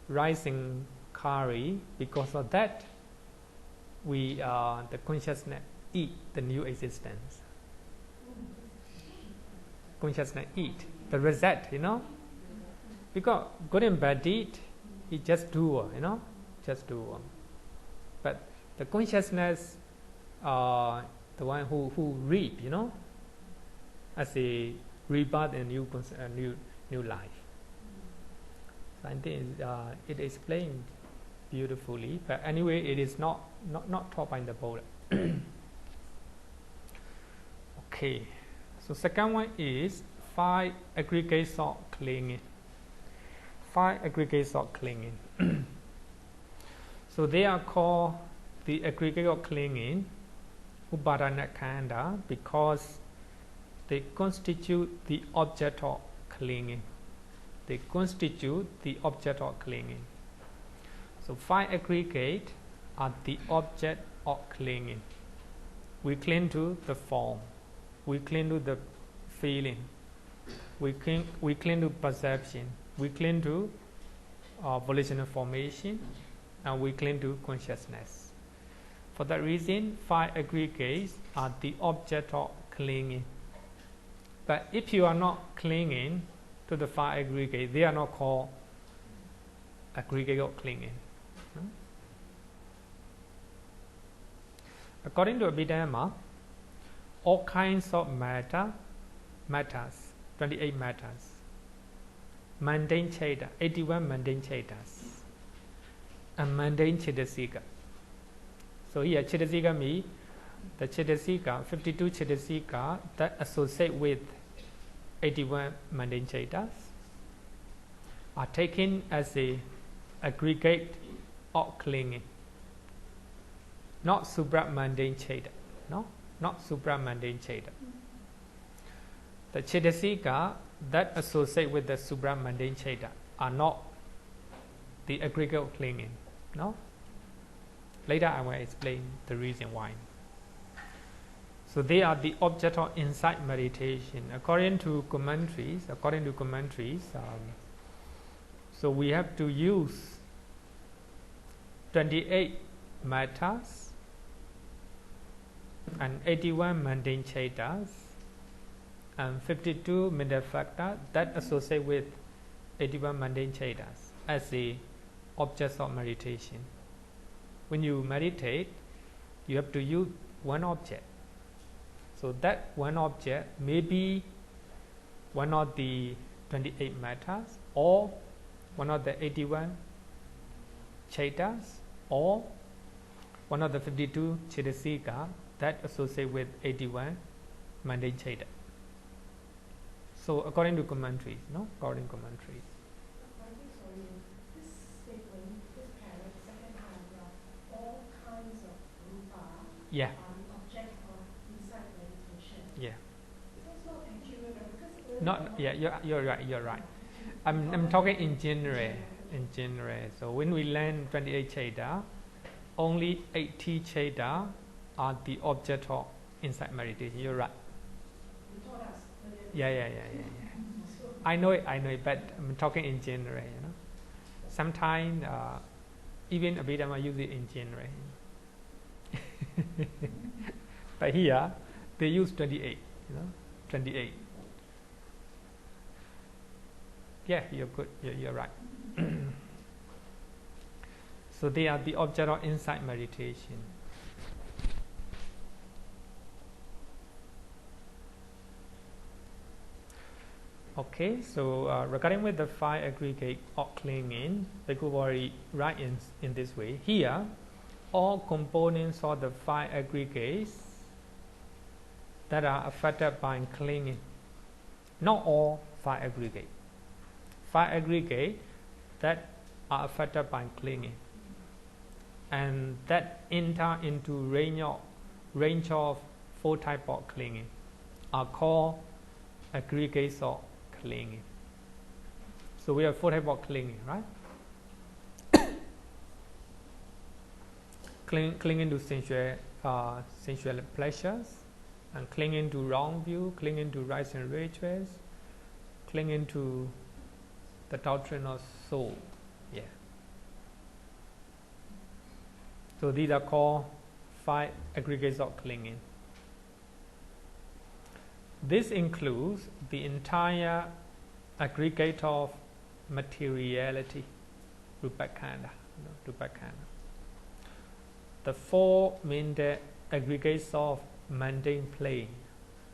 rice and curry. Because of that, we the consciousness eat the new existence. Consciousness eat the result, Because good and bad deed is just doer, just doer. But the consciousness, the one who reap, as a rebirth and new life. So I think it explained beautifully. But anyway, it is not taught by the Buddha. Okay. So second one is 5 aggregates of clinging. 5 aggregates of clinging. So they are called the aggregate of clinging, upādānakkhandhā, because they constitute the object of clinging. They constitute the object of clinging. So 5 aggregates are the object of clinging. We cling to the form. We cling to the feeling. We cling to perception. We cling to volitional formation, and we cling to consciousness. For that reason, 5 aggregates are the object of clinging. But if you are not clinging to the 5 aggregates, they are not called aggregate of clinging. According to Abhidhamma, all kinds of matters, 28 matters, mundane chaita, 81 mundane chaitas, and mundane chitasika. So here chitasika means the chitasika, 52 chitasika that associate with 81 mundane chaitas are taken as a aggregate of clinging. Not supramundane chaita. No? Not supramundane chaita. The chitasika that associate with the supramundane chaita are not the aggregate of clinging. No? Later I will explain the reason why. So they are the object of insight meditation. According to commentaries, so we have to use 28 matters and 81 mundane chaitas and 52 mental factors that associate with 81 mundane chaitas as the objects of meditation. When you meditate, you have to use one object. So that one object may be one of the 28 matters, or one of the 81 chaitas, or one of the 52 chitasika that associate with 81 mundane chaita. So according to commentaries, according to commentaries. Sorry, this statement, this paragraph, second paragraph, all kinds of rupa Yeah. are the object Yeah. That's not accurate, because Not. Yeah. You're right. You're right. I'm talking in general. In general. So when we learn 28 Cheda, only 80 Cheda are the object of insight meditation. You're right. you taught us earlier. Yeah. I know it, but I'm talking in general, you know. Sometimes even Abhidhamma use it in general. But here, they use 28, you know, 28. Yeah, you're good, you're right. So they are the object of insight meditation. Okay, so regarding with the 5 aggregate of clinging, Bhikkhu write in this way. Here, all components of the 5 aggregates that are affected by clinging. Not all 5 aggregates. 5 aggregates that are affected by clinging, and that enter into range of 4 types of clinging are called aggregates of clinging. So we have 4 types of clinging, right? Clinging to sensual pleasures, and clinging to wrong view, clinging to rights and rituals, clinging to the doctrine of soul. Yeah. So these are called 5 aggregates of clinging. This includes the entire aggregate of materiality, upādānakkhandhā. The 4 main aggregates of mundane plane,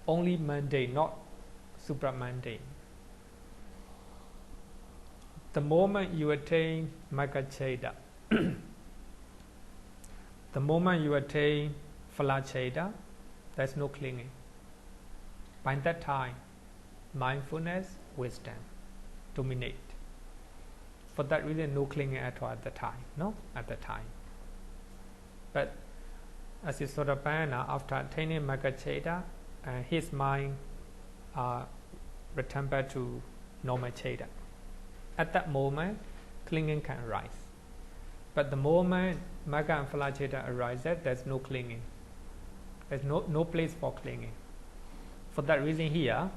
only mundane, not supramundane. The moment you attain Magga-cheda, the moment you attain Phala-cheda, there's no clinging. By that time, mindfulness, wisdom dominate. For that reason, no clinging at all at the time. No, at the time. But as is Sotapanna, after attaining Magga-cheda, his mind return back to normal cheda. At that moment, clinging can arise. But the moment Magga and Phala-cheda arises, there's no clinging. There's no place for clinging. For that reason here,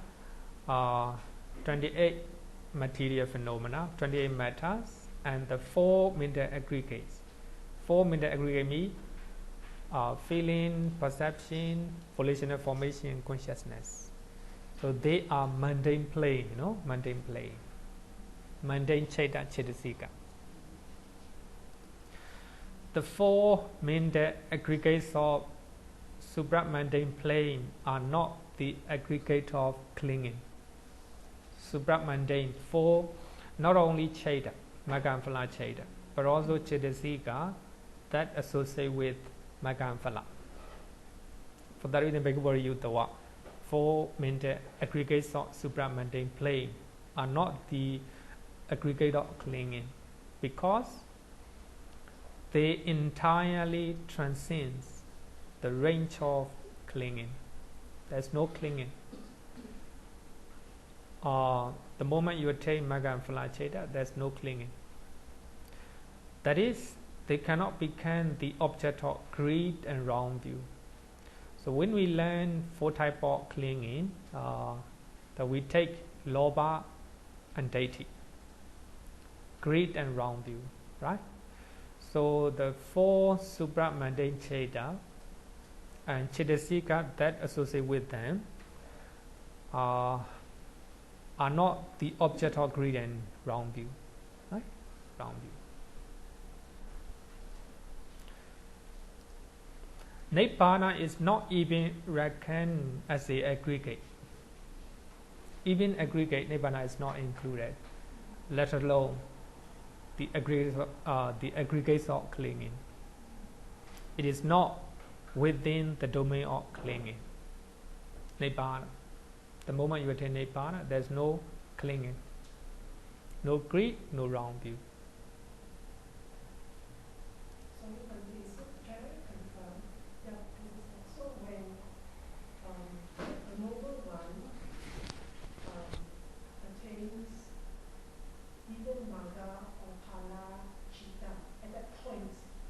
28 material phenomena, 28 matters, and the 4 mental aggregates. 4 mental aggregates mean feeling, perception, volitional formation, consciousness. So they are mundane plane, you know, mundane plane. Mundane cheda, cetasika. The 4 mental aggregates of supramundane plane are not the aggregate of clinging. Supramundane 4, not only cheda, Magga and Phala-cheda, but also cetasika that associate with Magga and Phala. For that reason, Bhikkhu use the word 4 mental aggregates of supramundane plane are not the aggregate of clinging, because they entirely transcends the range of clinging. There's no clinging. The moment you attain Magga and Phala-cheda, there's no clinging. That is, they cannot become the object of greed and wrong view. So when we learn 4 types of clinging, that we take lobha and deity, greed and wrong view, right? So the 4 supramundane cheda and cetasika that associate with them are not the object of greed and wrong view, right? Wrong view. Nibbana is not even reckoned as an aggregate. Even aggregate, Nibbana is not included, let alone the aggregates of clinging. It is not within the domain of clinging. Nibbana. The moment you attain Nibbana, there's no clinging, no greed, no wrong view. So can I confirm that this is also when the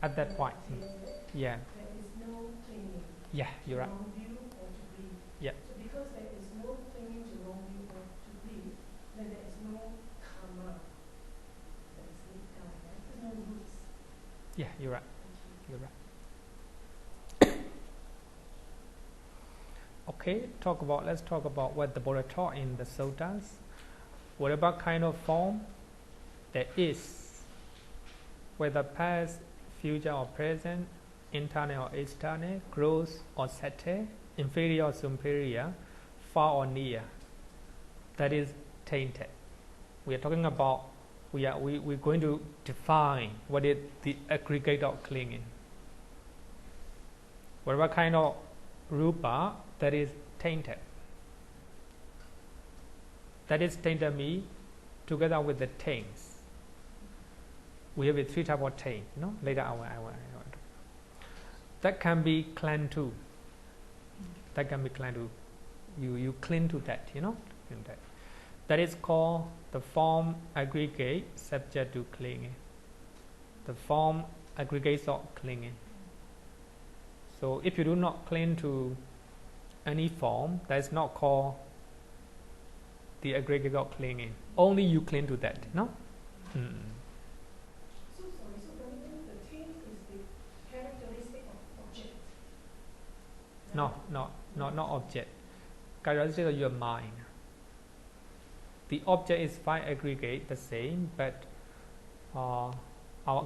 At that point. Yeah. There is no clinging. Yeah, you're right. Wrong view or to breathe. Yeah. So because there is no clinging to wrong view or to breathe, then there is no karma. That is the guy, right? There's no roots. Yeah, you're right. You're right. Okay, let's talk about what the Buddha taught in the suttas. Whatever kind of form there is, whether past, future or present, internal or external, gross or subtle, inferior or superior, far or near, that is tainted. We are talking about, we're going to define what is the aggregate of clinging. Whatever kind of rupa that is tainted. That is tainted me together with the taints. We have a three type of taint, later I will. That can be clung to. That can be clung to. You cling to that, That is called the form aggregate subject to clinging. The form aggregates of clinging. So if you do not cling to any form, that is not called the aggregate of clinging. Only you cling to that, So sorry, so the taint is the characteristic of object. No, not object. Characteristic of your mind. The object is five aggregate, the same, but our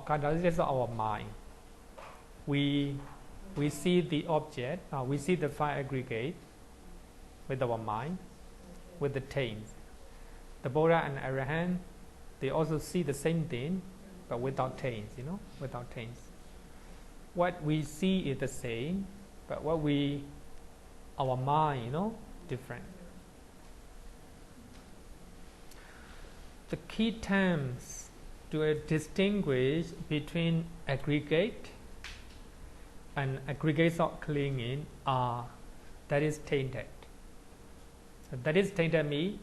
characteristics of our mind. We see the object, we see the five aggregate with our mind, with the taints. The Buddha and Arahant, they also see the same thing, but without taints, without taints. What we see is the same, but our mind, different. The key terms to distinguish between aggregate and aggregates of clinging are, that is tainted. So that is tainted me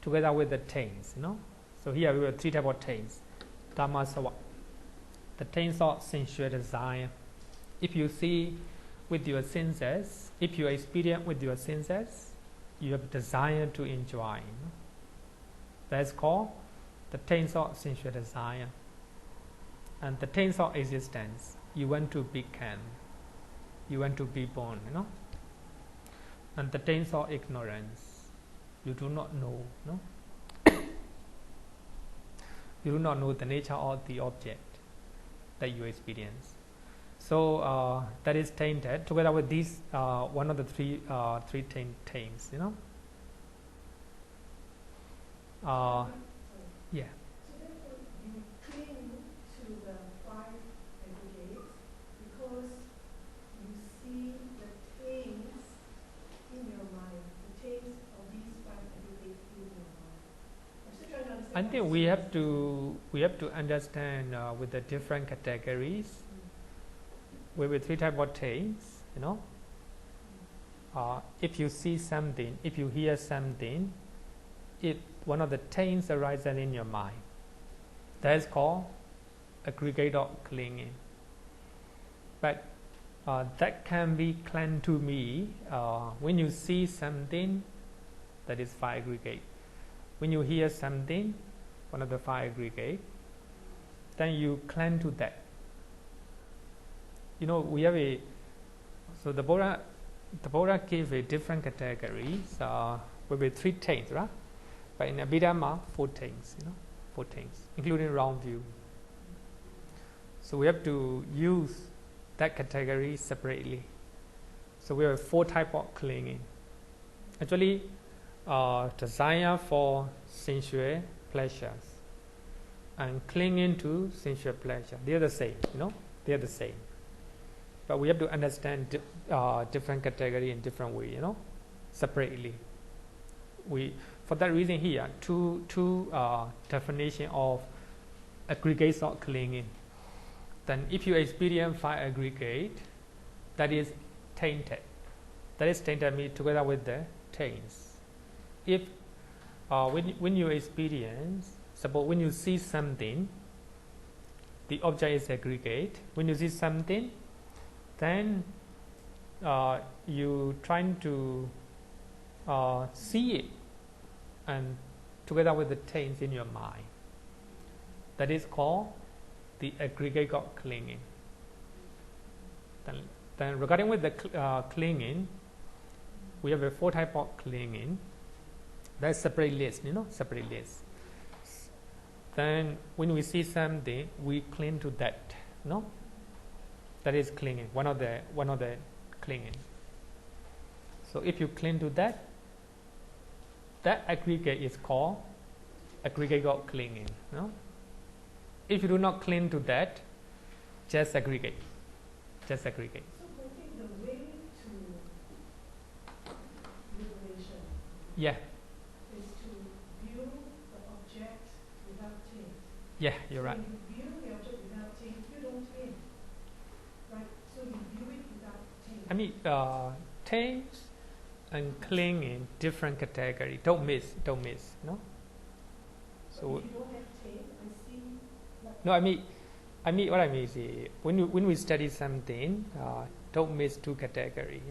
together with the taints, So here we have three types of taints. Dhammasava, the taints of sensual desire. If you see with your senses, if you experience with your senses, you have desire to enjoy. That's called the taints of sensual desire. And the taints of existence, you want to become, you want to be born, And the taints of ignorance, you do not know, You do not know the nature of the object that you experience. So that is tainted together with these one of the three taints, Yeah. So therefore you cling to the five aggregates because you see the taints in your mind, the taints of these five aggregates in your mind. I'm still trying to understand. I think we have to understand with the different categories. With three types of taints, if you see something, if you hear something, if one of the taints arises in your mind, that is called aggregate of clinging. But that can be clung to me when you see something, that is five aggregate. When you hear something, one of the five aggregate, then you cling to that. We have so the Buddha gave a different categories with three taints, right? But in Abhidhamma, four taints, including wrong view. So we have to use that category separately. So we have four types of clinging. Actually, desire for sensual pleasures and clinging to sensual pleasure, they are the same, they are the same. But we have to understand different category in different way, separately. For that reason here, two definition of aggregates of clinging. Then if you experience five aggregate, that is tainted. That is tainted me together with the taints. If when you experience, suppose when you see something, the object is aggregate. When you see something, then you trying to see it, and together with the taints in your mind. That is called the aggregate of clinging. Then regarding with the clinging, we have a 4 type of clinging. That's separate list, separate list. Then when we see something, we cling to that, That is clinging, one of the clinging. So if you cling to that aggregate is called aggregate of clinging, If you do not cling to that, just aggregate. Just aggregate. So Bhante, the way to liberation Yeah. is to view the object without taint. Yeah, you're right. When you view the object without taint, you don't taint. Right? So you view it without taint. I mean, taints and clinging, different category. Don't miss, no? So So if you don't have taint, I see like no, I mean what I mean is when we study something, don't miss 2 categories,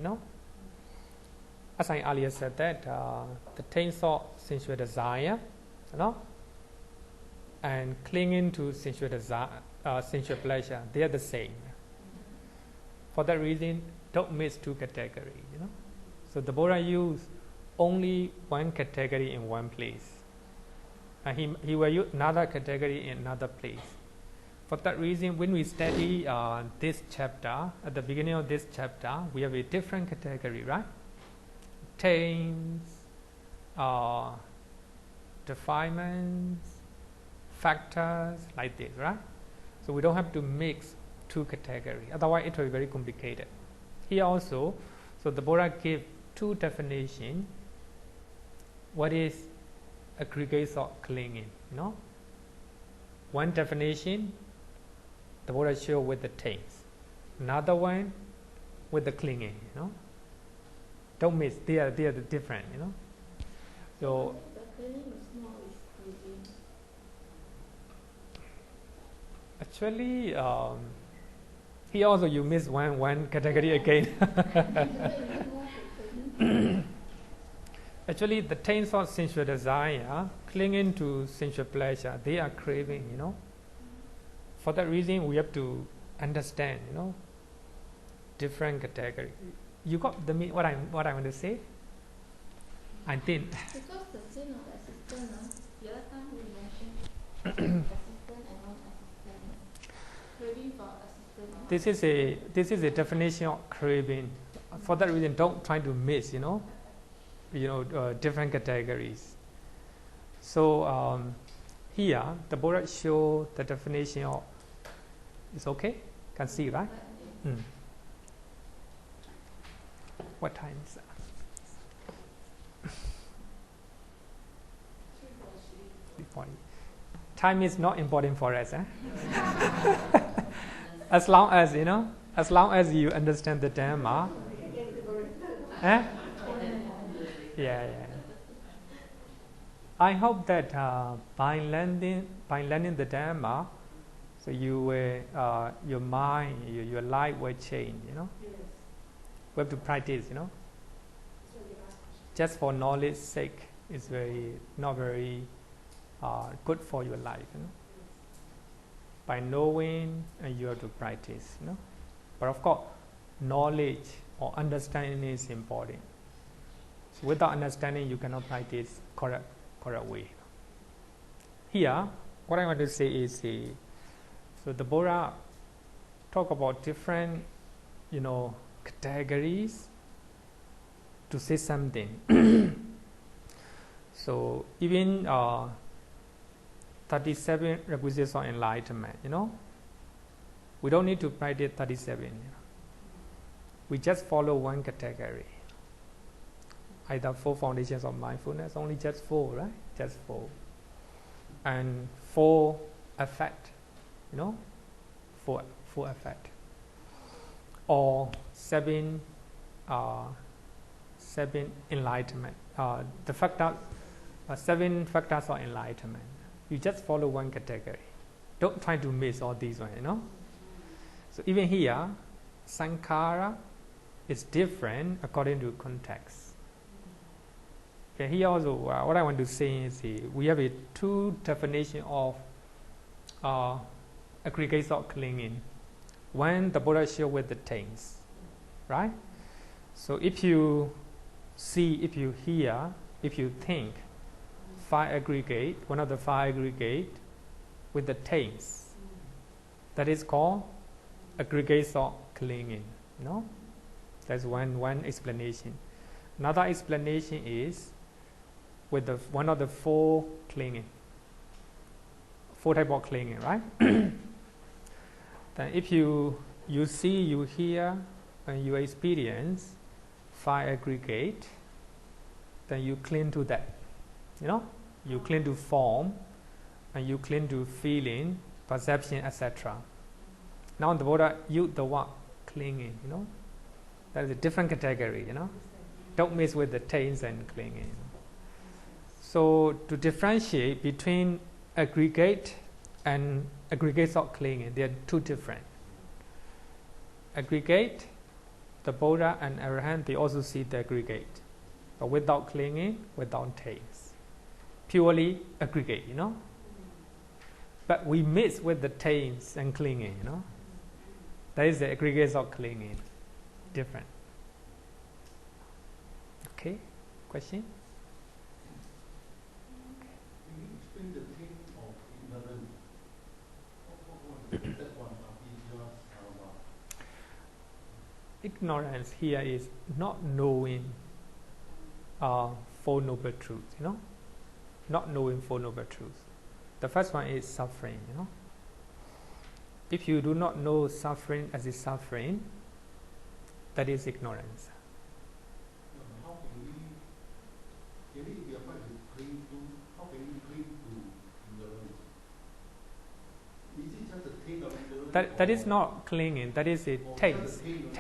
As I earlier said that the taints of sensual desire, and clinging to sensual desire, sensual pleasure, they are the same. For that reason, don't miss 2 categories, So the Buddha used only 1 category in one place, and he will use another category in another place. For that reason, when we study this chapter, at the beginning of this chapter, we have a different category, right? Taints, defilements, factors, like this, right? So we don't have to mix 2 categories, otherwise it will be very complicated. Here also, so the Buddha gave 2 definitions. What is aggregates of clinging, One definition, the Buddha showed with the taints. Another one with the clinging, Don't miss, they are different, So the clinging is more is within. actually, here also you miss one category again. Actually, the taints of sensual desire, clinging to sensual pleasure, they are craving, For that reason, we have to understand, different category. You got what I want to say? I think. Because the sin of assistance, the other time we mentioned assistant and non-assistant. Craving for assistant. This is a definition of craving. For that reason, don't try to miss, different categories. So here the Buddha show the definition of. It's okay? Can see, right? What time is that? 3:40. Time is not important for us, as long as you understand the Dhamma. Yeah. I hope that by learning the Dhamma, so your mind, your life will change. yes. We have to practice. So you ask Just for knowledge sake, it's not very good for your life. By knowing, and you have to practice. But of course, knowledge or understanding is important. So without understanding, you cannot practice correct way. Here, what I want to say is, so the Buddha talk about different, categories to say something. So even 37 requisites of enlightenment, we don't need to practice 37. We just follow 1 category. Either 4 foundations of mindfulness, only just 4, right? Just 4. And 4 effect, 4 effect. Or 7 enlightenment. The factor, 7 factors of enlightenment. You just follow 1 category. Don't try to miss all these ones, you know. So even here, sankhara is different according to context. Okay, here also, what I want to say is we have a two definition of aggregates of clinging. One, the Buddha showed with the things, right? So if you see, if you hear, if you think, five aggregate, one of the five aggregate with the things, that is called aggregates of clinging. No, that's one explanation. Another explanation is with the one of the four clinging, four type of clinging, right? Then if you see, you hear, and you experience five aggregate, then you cling to that. You know, you cling to form, and you cling to feeling, perception, etc. Now the Buddha used the word clinging. You know, that is a different category. You know, don't mix with the taints and clinging. So to differentiate between aggregate and aggregates of clinging, they are two different. Aggregate, the Buddha and Arahant, they also see the aggregate, but without clinging, without taints. Purely aggregate, you know. But we mix with the taints and clinging, you know. That is the aggregates of clinging. Different. Okay, question? Can you explain the thing of ignorance? That one, Abhidhamma. Ignorance here is not knowing Four Noble Truths, you know. Not knowing Four Noble Truths. The first one is suffering, you know. If you do not know suffering as is suffering, that is ignorance. How can we be apart to cling to? How can we cling to ignorance? Is it just a taint of ignorance? That is not clinging. That is a taints. You know?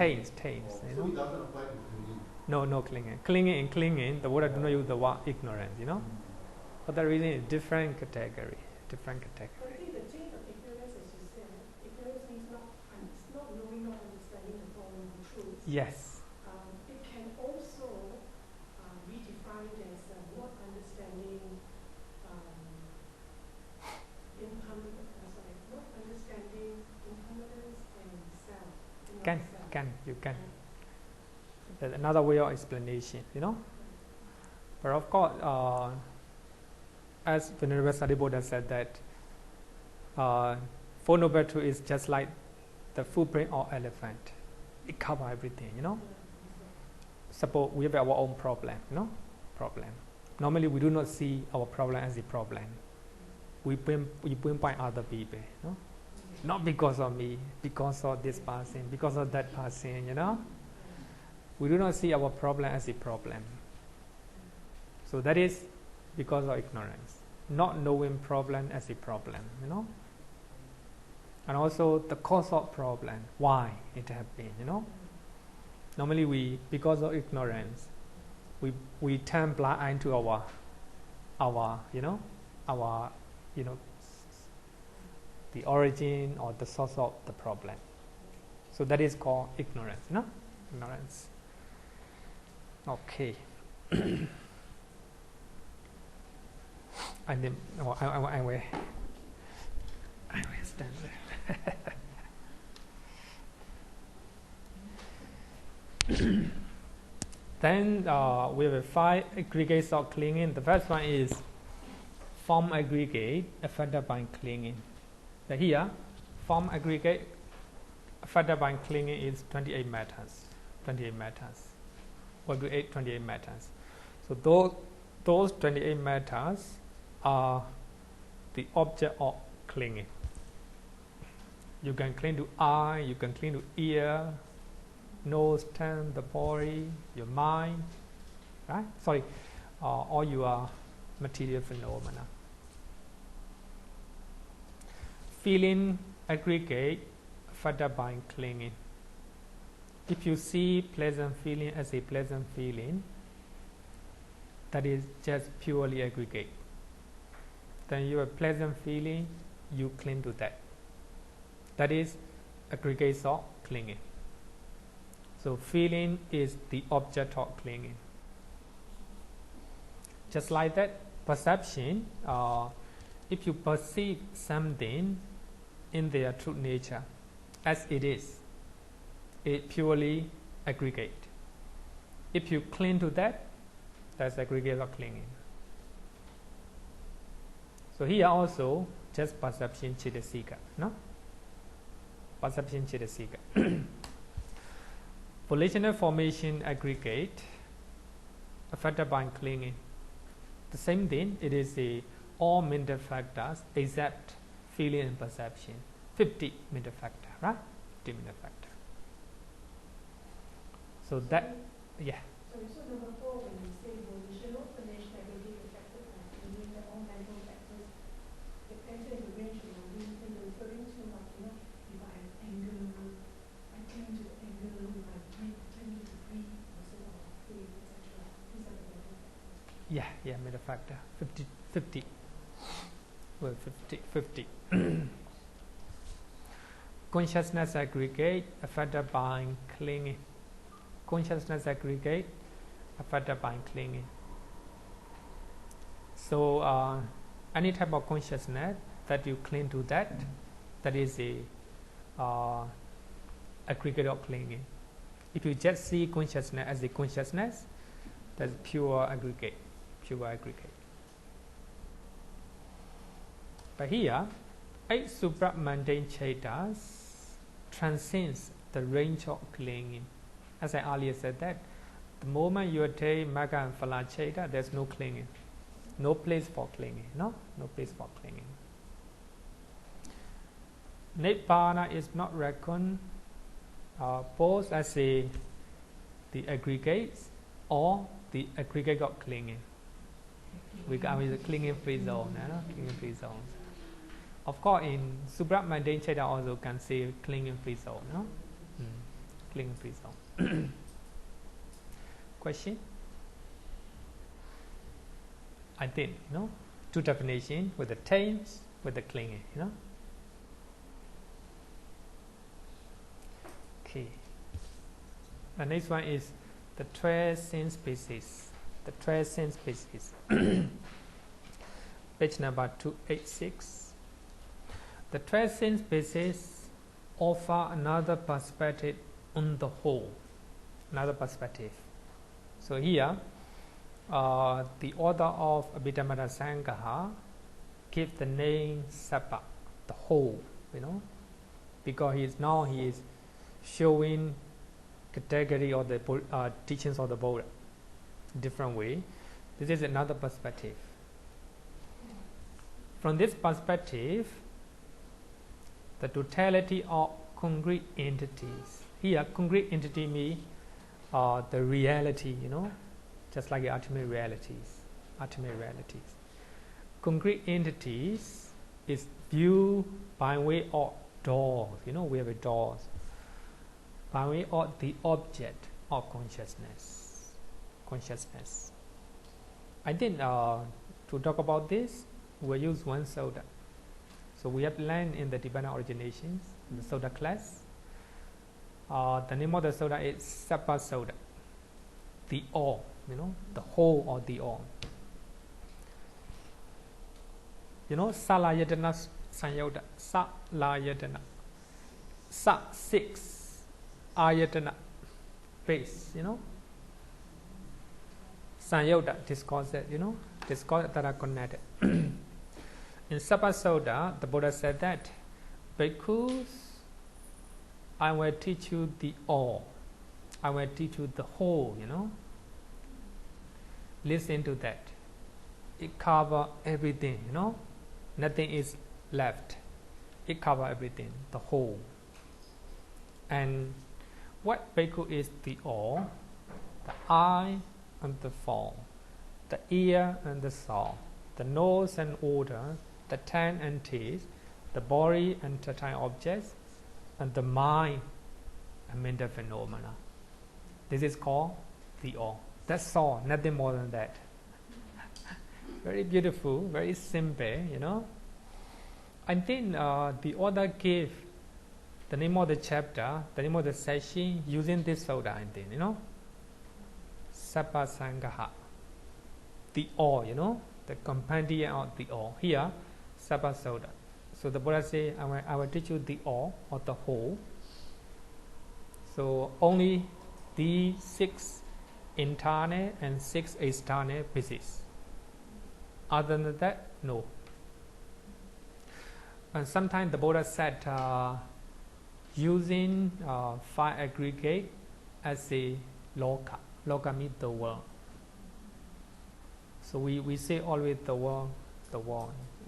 So So it it doesn't apply to clinging. No clinging. Clinging and clinging, the Buddha do not use the word ignorance, you know. For that reason, it's different category. Different category. I think the taint of ignorance, as you said, ignorance means not knowing, not understanding the following truths. Yes. It can also be defined as not understanding not understanding impermanence and self. You can. That's another way of explanation, you know. But of course, as Venerable Sariputta said that Four Noble Truths is just like the footprint of elephant. It covers everything, you know. Suppose we have our own problem, you know. Problem. Normally we do not see our problem as a problem. We pinpoint other people, you know. Not because of me, because of this person, because of that person, you know. We do not see our problem as a problem. So that is because of ignorance. Not knowing problem as a problem, you know. And also the cause of problem, why it happened, you know. Normally because of ignorance, we turn blind eye to our the origin or the source of the problem. So that is called ignorance, you know? Ignorance. Okay. I will stand there. Then we have 5 aggregates of clinging. The first one is form aggregate affected by clinging. So here, form aggregate affected by clinging is 28 matters. 28 matters. 1 to 8, 28 matters. So those 28 matters are the object of clinging. You can cling to eye, you can cling to ear, nose, tongue, the body, your mind, right? Sorry, all your material phenomena. Feeling aggregate affected by clinging. If you see pleasant feeling as a pleasant feeling, that is just purely aggregate. Then you have pleasant feeling, you cling to that. That is aggregates of clinging. So feeling is the object of clinging. Just like that, perception, if you perceive something in their true nature as it is, it purely aggregate. If you cling to that, that's aggregate of clinging. So here also, just perception chitasika, no? Perception chitasika. Volitional formation aggregate affected by clinging. The same thing, it is all mental factors except feeling and perception. 50 mental factor, right? 50 mental factor. So that, yeah. So number 4, when you say volitional formation aggregate affected by feeling, the all mental factors enter in the range of and referring to, like, you know, if I have anger, I tend to anger, if I tend to grieve, or so on, faith, etc. These are the mental factors. Yeah, mental factor. 50. Well, 50. Consciousness aggregate affected by clinging. Consciousness aggregate affected by clinging. So any type of consciousness that you cling to, that is a aggregate of clinging. If you just see consciousness as a consciousness, that's pure aggregate. But here, 8 supramundane chaittas transcends the range of clinging. As I earlier said that, the moment you attain Magga and Phala chaita, there's no clinging. No place for clinging, no place for clinging. Nibbana is not reckoned both as the aggregates or the aggregate of clinging. We are in the clinging free zone, clinging free zone. Of course, in supramundane chaita also can say clinging free zone, no? Clinging free zone. Question? I think, two definitions with the tames, with the clinging, Okay. The next one is the transient species. The transient species. Page number 286. The transient species offer another perspective on the whole. Another perspective. So here, the author of Abhidhamma Sangaha gives the name Sabba, the whole, because he is showing category of the teachings of the Buddha different way. This is another perspective. From this perspective, the totality of concrete entities. Here, concrete entity means the reality, just like the ultimate realities. Concrete entities is viewed by way of doors. We have a doors. By way of the object of consciousness. I think to talk about this, we'll use one soda. So we have learned in the Tibetan originations, in the soda class. The name of the soda is Sabba soda, the all, the whole or the all. Salayatana Sanyota, Salayatana, Sa 6, āyatana, base, Sanyota, discourse that, discourse that are connected. In Sabba soda, the Buddha said that, Bhikkhus, I will teach you the all. I will teach you the whole, Listen to that. It covers everything, Nothing is left. It covers everything, the whole. And what bhikkhu is the all? The eye and the form, the ear and the soul, the nose and odor, the tongue and teeth, the body and tactile objects, and the mind and mental phenomena. This is called the all. That's all, nothing more than that. Very beautiful, very simple, I think the author gave the name of the chapter, the name of the session using this soda, I think, sabbasangaha, the all, the compendium of the all. Here, sabbasoda. So the Buddha say, I will teach you the all or the whole. So only the 6 internal and 6 external pieces. Other than that, no. And sometimes the Buddha said using 5 aggregate as a loka. Loka means the world. So we say always the world.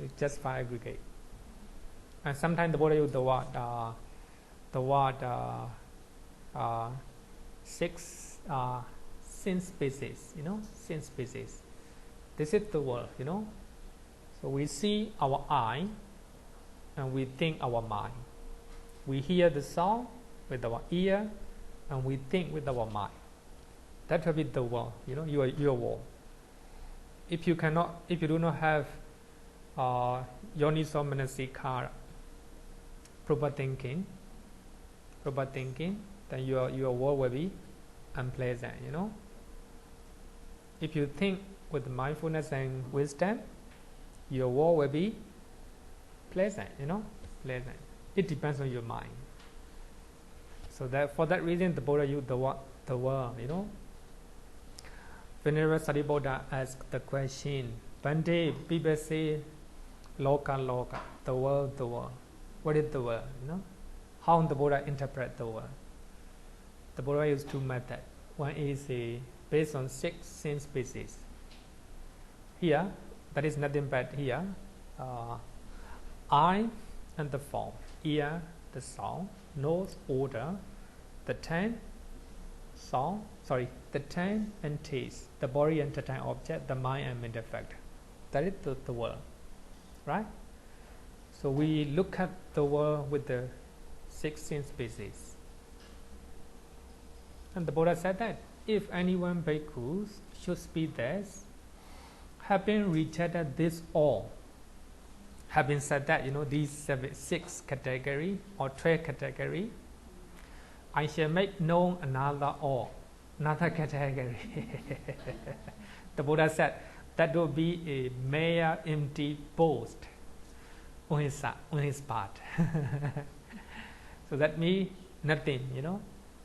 It's just 5 aggregate. And sometimes the Buddha use the word 6 sin species, sin species. This is the world, So we see our eye and we think our mind. We hear the sound with our ear and we think with our mind. That will be the world, your world. If you do not have yoniso manasikara, proper thinking, then your world will be unpleasant, If you think with mindfulness and wisdom, your world will be pleasant, pleasant. It depends on your mind. So that for that reason, the Buddha used the world, Venerable Sariputta asked the question, Bhante, people say, loka, the world. What is the world, How the Buddha interpret the world? The Buddha used 2 methods. One is based on 6 sin species. Here, that is nothing but here, eye and the form, ear, the sound, nose, odor, the tongue, the tongue and taste, the body and entertain object, the mind and mental factor. That is the world, right? So we look at the world with the 6 sin species. And the Buddha said that if anyone bhikkhus should speak this, having rejected this all, having said that, these 6 category or 12 category, I shall make known another category. The Buddha said that will be a mere empty boast on his part. So that means nothing,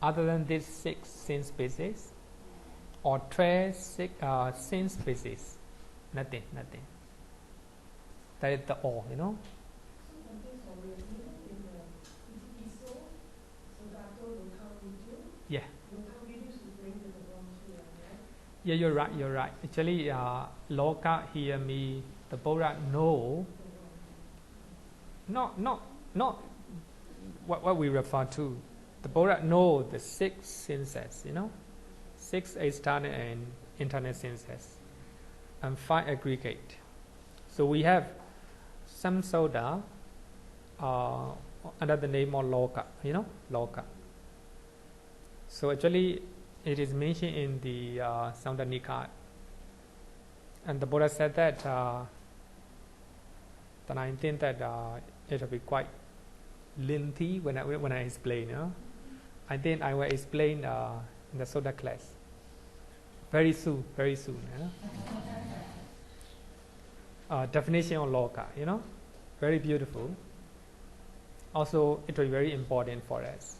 other than these 6 sin species or 12 sin species. Nothing. That is the all, Yeah. Yeah, you're right. Actually, loka here means the Buddha know, not what we refer to. The Buddha know the 6 senses, 6 external and internal senses, and 5 aggregate. So we have some soda under the name of loka, loka. So actually, it is mentioned in the Samyutta Nikaya, and the Buddha said that. Then I think that it will be quite lengthy when I explain. I think I will explain in the soda class very soon. Definition of loka, very beautiful. Also, it will be very important for us.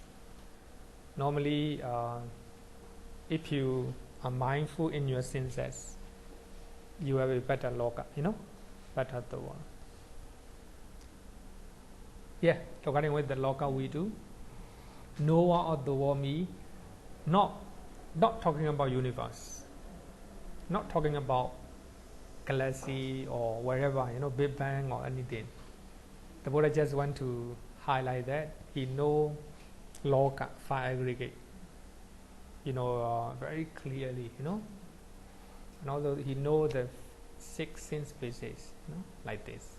Normally, if you are mindful in your senses, you have a better loka, better the world. Yeah, regarding with the loka we do, knower of the world me, not talking about universe, not talking about galaxy or wherever, Big Bang or anything. The Buddha just want to highlight that he know loka, 5 aggregate, very clearly, and although he know the 6 sin species, like this.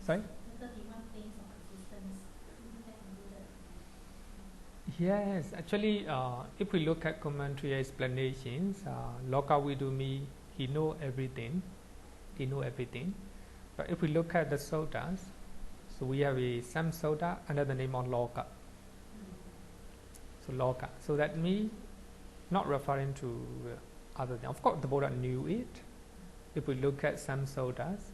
Sorry? Yes, actually, if we look at commentary explanations, loka vidumi, he know everything. he know everything. But if we look at the sodas, so we have a samsota under the name of loka. So loka. So that means not referring to other things. Of course, the Buddha knew it. If we look at some sodas,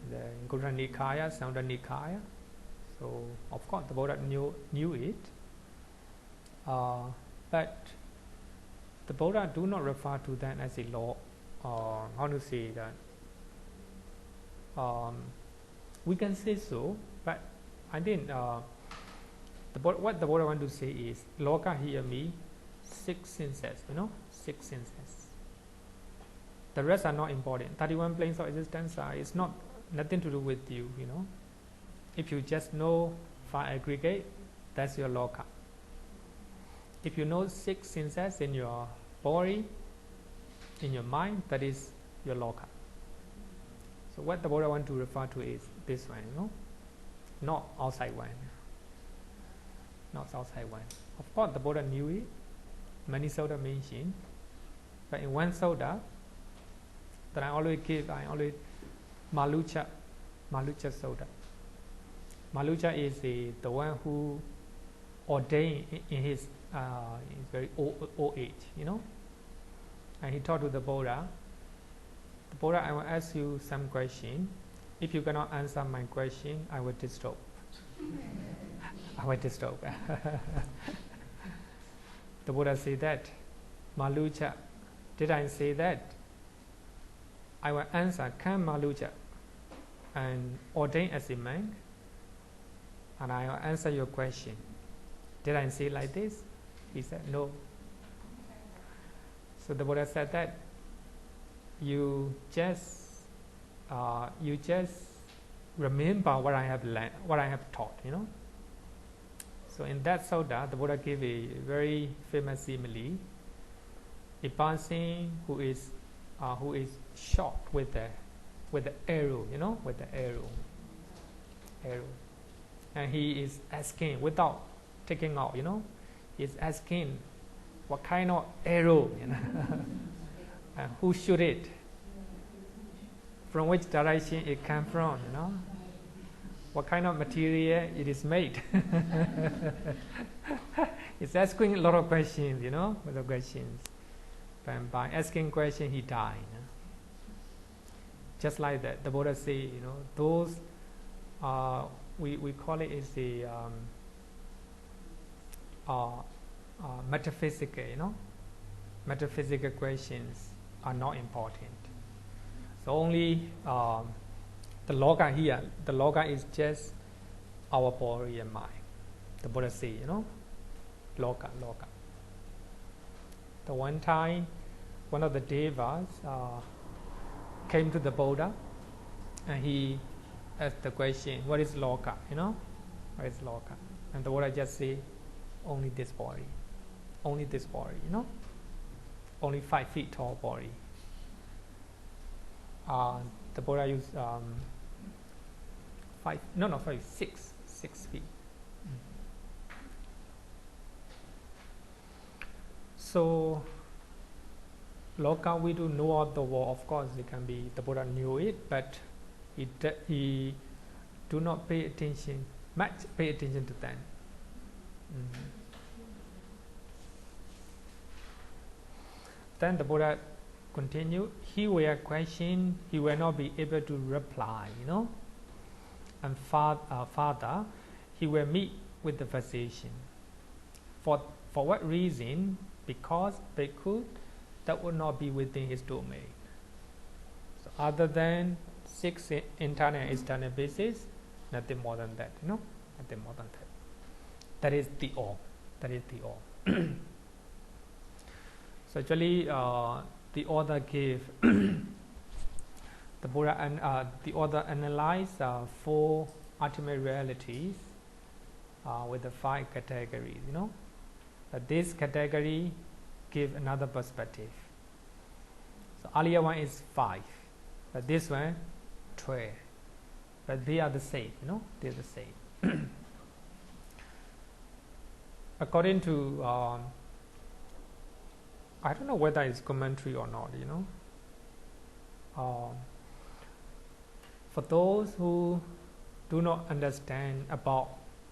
the Gurra Nikaya, Samudra Nikaya, so of course the Buddha knew it. But the Buddha do not refer to that as a law, or how to say that. We can say so, but I think what the Buddha want to say is loka here means 6 senses, 6 senses. The rest are not important. 31 planes of existence is nothing to do with you, If you just know 5 aggregate, that's your loka. If you know 6 senses in your body, in your mind, that is your loka. So what the Buddha want to refer to is this one, not outside one. Not outside one. Of course, the Buddha knew it. Many soda mentioned, but in one soda that I always Malucha soda. Malucha is the one who ordained in his very old age, and he taught to the Buddha. The Buddha, I will ask you some question. If you cannot answer my question, I will disturb. I will disturb. The Buddha said that, Malucha, did I say that? I will answer, can Malucha and ordain as a monk? And I will answer your question. Did I say like this? He said, no. So the Buddha said that you just remember what I have learned, what I have taught, So in that soda, the Buddha gave a very famous simile. A person who is shot with the arrow, with the arrow, and he is asking without taking out, he's asking what kind of arrow, and who shoot it, from which direction it come from, what kind of material it is made. He's asking a lot of questions, a lot of questions. And by asking questions, he died. Just like that, the Buddha say, those we call it is the metaphysical, metaphysical questions are not important. So only the loka here, the loka is just our body and mind. The Buddha say, loka. The one time, one of the devas came to the Buddha, and he asked the question, what is loka, what is loka? And the Buddha just say, only this body, only 5 feet tall body. The Buddha used 6 feet. So loka, we do know of the world. Of course, it can be the Buddha knew it, but he do not pay attention to that. Then the Buddha continued. He will question, he will not be able to reply, And further, he will meet with the physician. For what reason? Because bhikkhu, that would not be within his domain. So other than 6 internal and external bases, nothing more than that, nothing more than that. That is the all. So actually, the author gave the Buddha and the author analyzed 4 ultimate realities with the 5 categories, But this category give another perspective. So earlier one is 5, but this one 12. But they are the same, they're the same. According to I don't know whether it's commentary or not, for those who do not understand about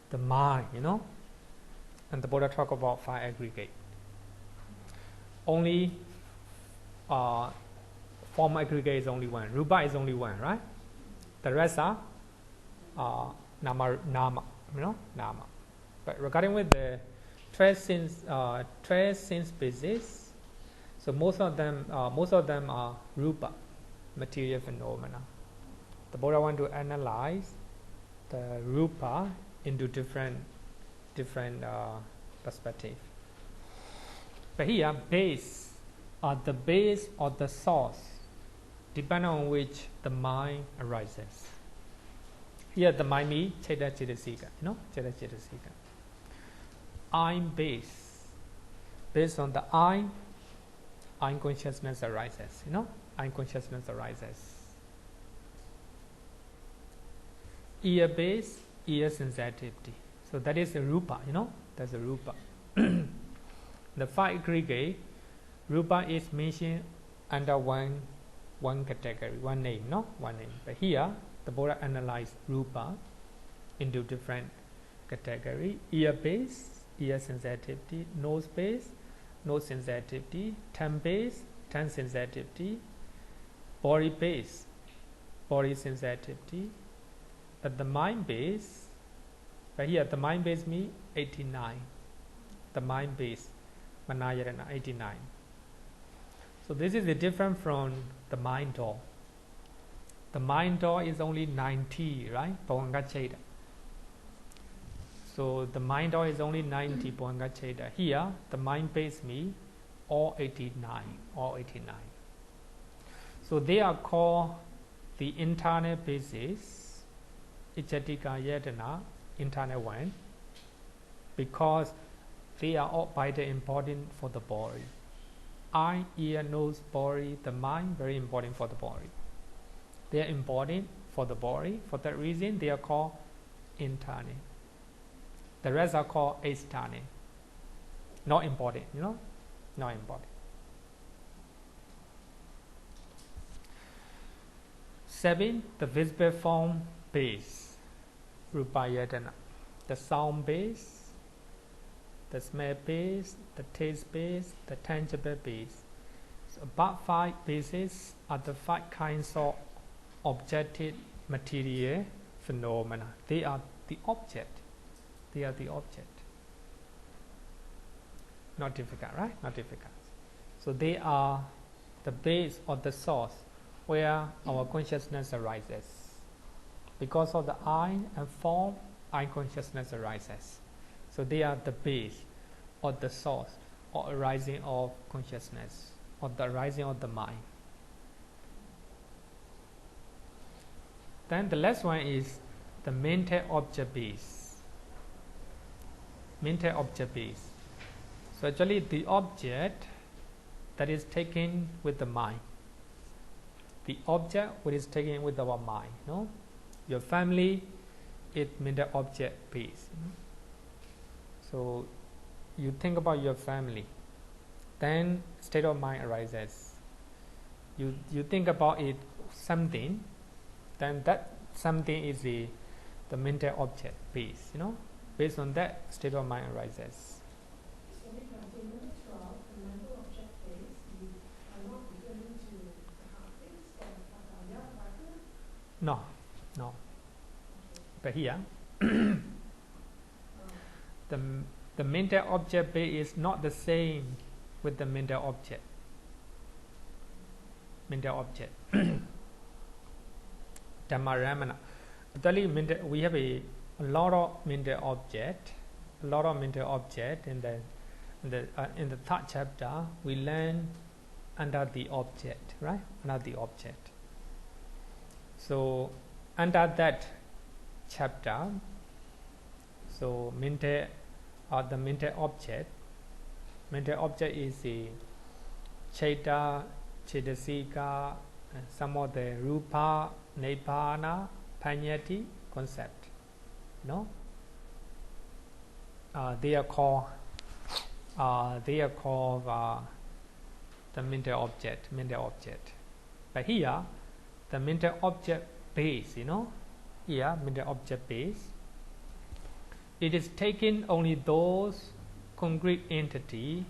the mind, and the Buddha talk about 5 aggregates. Only form aggregate is only one. Rupa is only one, right? The rest are nama, nama. But regarding with the transient species, so most of them are rupa, material phenomena. The Buddha want to analyze the rupa into different perspective. But here, base or the base or the source, depending on which the mind arises. Here, the mind means Cheta Chetasika, Cheta Chetasika. I'm based on the I consciousness arises, I consciousness arises. Ear base, ear sensitivity. So that is a rupa, that's a rupa. The 5 aggregate, rupa is mentioned under one category, one name, one name. But here, the Buddha analyzed rupa into different category: ear base, ear sensitivity; nose base, nose sensitivity; tongue base, tongue sensitivity; body base, body sensitivity. But the mind base, but here the mind base means 89. The mind base, manayarana, 89. So this is different from the mind door. The mind door is only 90, right? Bhavanga. So the mind door is only 90 Bhavanga. Here, the mind base me all 89, all 89. So they are called the internal basis, Ichatika Āyatana, internal one, because they are all vitally important for the body. Eye, ear, nose, body, the mind, very important for the body. They are important for the body. For that reason, they are called internal. The rest are called external. Not important, not important. 7, the visible form base, Rupa Āyatana. The sound base, the smell base, the taste base, the tangible base. So about 5 bases are the 5 kinds of objective material phenomena. They are the object. They are the object. Not difficult, right? Not difficult. So they are the base or the source where our consciousness arises. Because of the I and form, I consciousness arises. So they are the base or the source or arising of consciousness or the arising of the mind. Then the last one is the mental object base. Mental object base. So actually the object that is taken with the mind. The object which is taken with our mind. Your family is mental object base. So you think about your family, then state of mind arises. You think about it something, then that something is the mental object base. Based on that, state of mind arises. So we continue to 12, the mental object base, you are not referring to the heart base or the upādānakkhandhā? No. But here, the mental object base is not the same with the mental object. Mental object. Dhammaramana. Actually, we have a lot of mental object. A lot of mental object in the 3rd chapter. We learn under the object, right? Under the object. So under that chapter, so mental or the mental object is the Cheta, Chetasika, and some of the Rupa, Nibbana, Panyati concept. They are called the mental object. But here, the mental object base, here, mental object base. It is taking only those concrete entity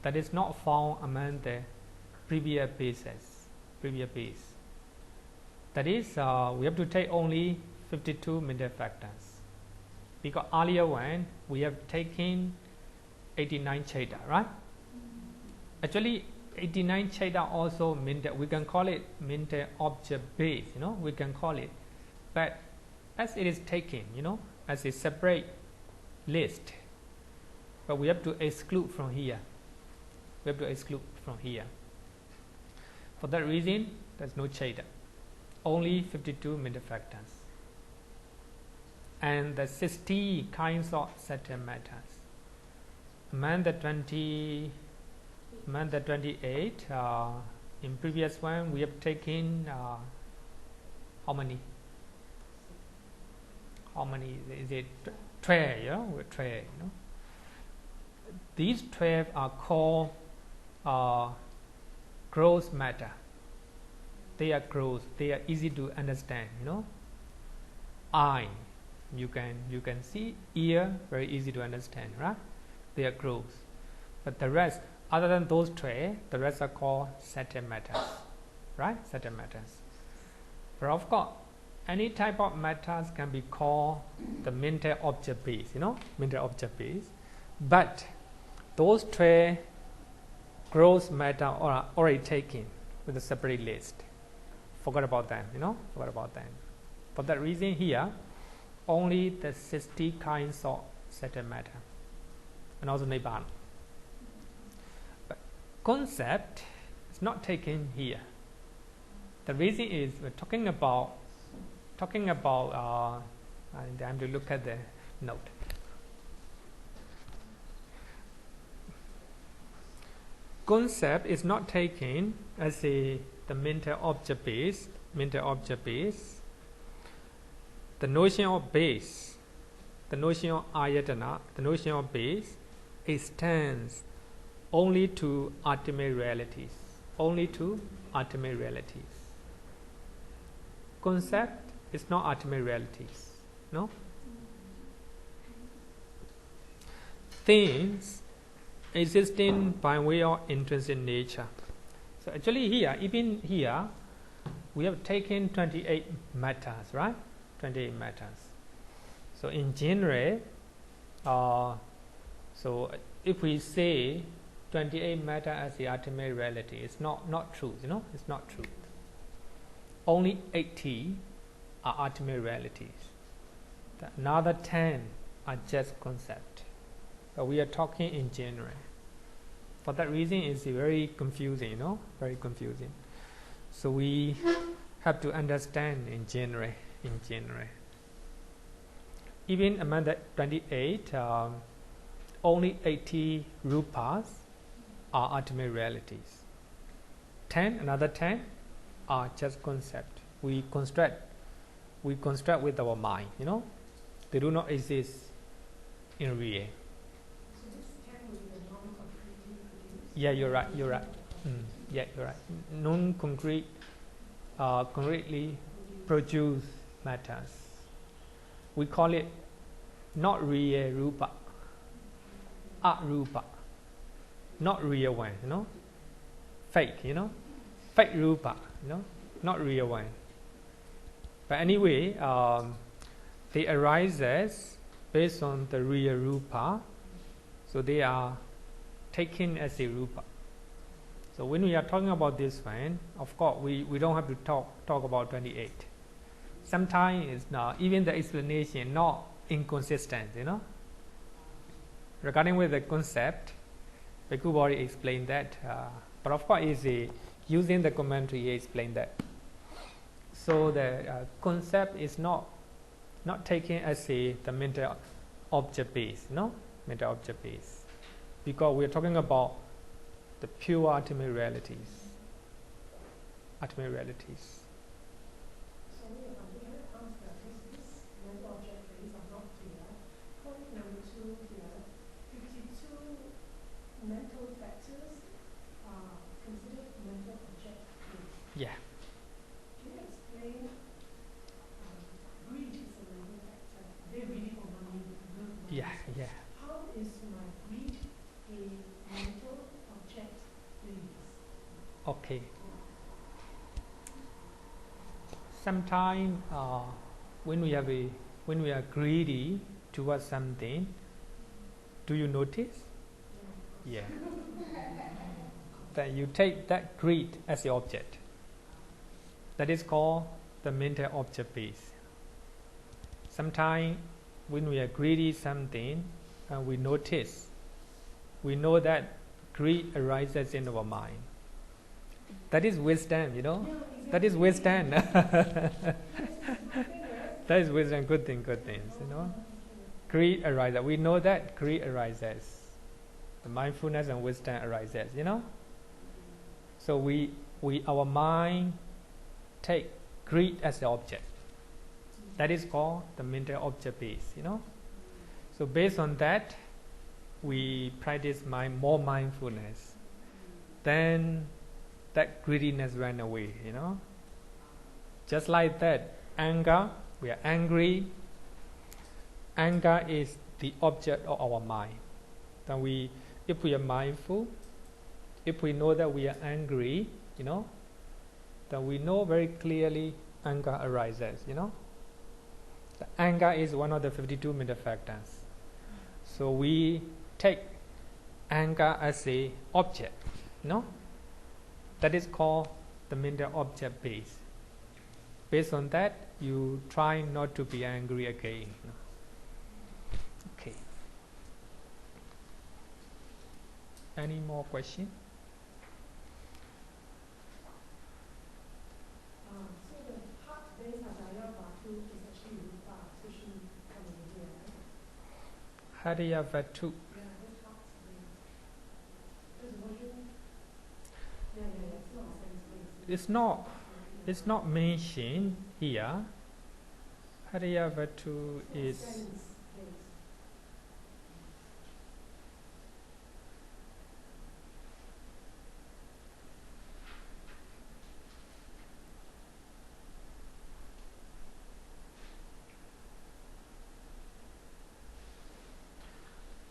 that is not found among the previous bases. That is, we have to take only 52 mental factors. Because earlier one, we have taken 89 chaita, right? Actually, 89 chaita also mental, we can call it mental object base, we can call it. But as it is taken, as a separate list, but we have to exclude from here. For that reason, there's no chaita. Only 52 mental factors. And the 60 kinds of settled matters. Among the 28, in previous one, we have taken how many? Is it 12? 12. These 12 are called gross matter. They are gross. They are easy to understand. Eye, you can see. Ear, very easy to understand, right? They are gross. But the rest, other than those 12, the rest are called settled matters, right? Settled matters. But of course, any type of matters can be called the mental object base, mental object base. But those 12 gross matter are already taken with a separate list. Forgot about them, For that reason here, only the 60 kinds of settled matter, and also nibbana. But concept is not taken here. The reason is we're talking about. I have to look at the note. Concept is not taken as the mental object base. The notion of base, the notion of āyatana, the notion of base extends only to ultimate realities. Concept is not ultimate realities. Things existing by way of intrinsic nature. So actually even here, we have taken 28 matters, right? 28 matters. So in general, so if we say 28 matter as the ultimate reality, it's not true, it's not true. Only 80 are ultimate realities. Another 10 are just concept. But we are talking in general. For that reason, it's very confusing, very confusing. So we have to understand in general. Even among the 28, only 80 rupas are ultimate realities. Another 10 are just concept. We construct with our mind, They do not exist in real. So this 10 will be the non-concretely produced? Yeah, you're right. Yeah, you're right. Non-concrete, concretely produced matters. We call it not real rupa, arupa, not real one, fake, fake rupa, not real one. But anyway, they arise based on the real rupa, so they are taken as a rupa. So when we are talking about this one, of course, we don't have to talk about 28. Sometimes it's not, even the explanation not inconsistent, Regarding with the concept, Bhikkhu already explained that, but of course, using the commentary, he explained that. So the concept is not taken as the mental object base, mental object base, because we are talking about the pure ultimate realities. So we have answered this mental object base are not clear. Point number 2 here, 52 mental factors are considered mental object base. Yeah. Can you explain Okay. Sometimes when we are greedy towards something, do you notice? Yeah. That you take that greed as the object. That is called the mental object base. Sometimes when we are greedy something, we notice, we know that greed arises in our mind. That is wisdom, you know. That is wisdom. That is wisdom. Good things, you know. Greed arises. We know that greed arises. The mindfulness and wisdom arises, you know. So our mind take greed as the object. That is called the mental object base, you know. So based on that, we practice more mindfulness. Then that greediness ran away, you know. Just like that, anger, we are angry. Anger is the object of our mind. Then if we are mindful, if we know that we are angry, you know, then we know very clearly anger arises, you know. The anger is one of the 52 mental factors. So we take anger as a object, you know. That is called the mental object base. Based on that, you try not to be angry again. Okay. Any more questions? So the heart-based Adayavatu is actually Rupa, so she come over here, right? Hadiyavatu. Yeah, that's heart-based. There's version. Yeah, it's not sense-based. It's not mentioned here. Hadiyavatu is. Sense-based.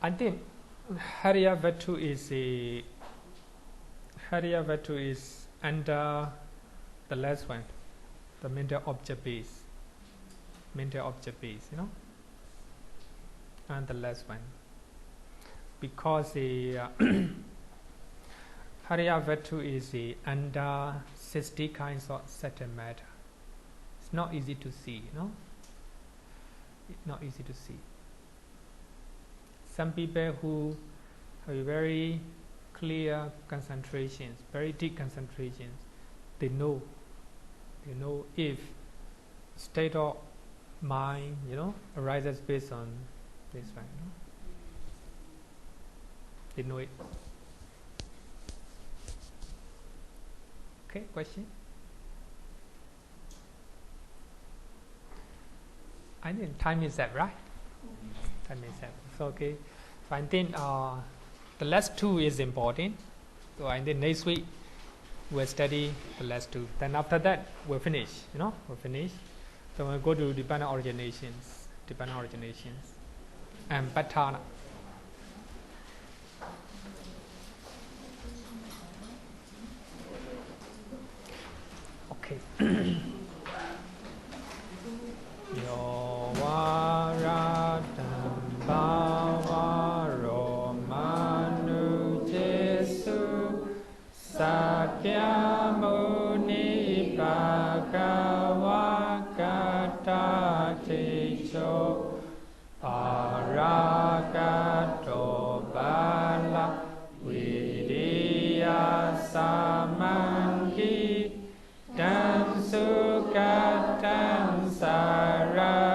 I think Hadiyavatu is under the last one, the mental object base, you know, and the last one, because the Hadiyavatu is under 60 kinds of subtle matter. It's not easy to see, you know. It's not easy to see. Some people who have very clear concentrations, very deep concentrations, they know if state of mind, you know, arises based on this one, you know? They know it. Okay, question? I think time is up, right? Time is up. So okay. So I think the last two is important. So I think next week we'll study the last two. Then after that we'll finish. You know, we'll finish. So we'll go to dependent originations, and patana. Okay. Yo varatam bhavaro manu jesu sakyamuni bhagavakata techo aragato bala vidiya samangi dan sukatam saranatamu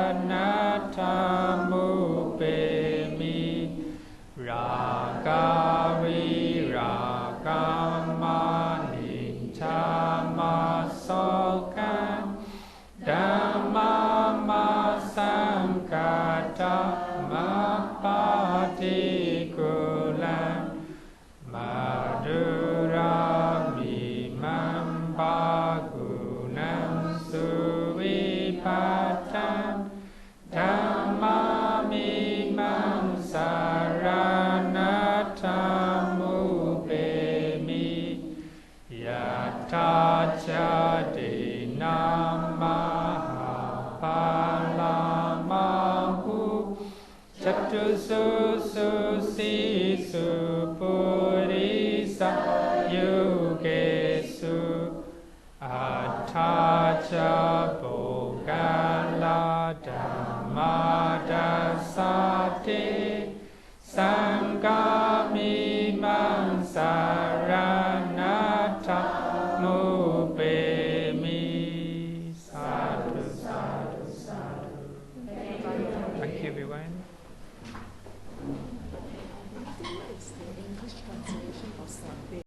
ragavi ragamani tamasokan dhammama sankata mapatikulam madura Atacade namaha palamahu Chatusu susisu purisa yugesu Atacha bogala dhammadasate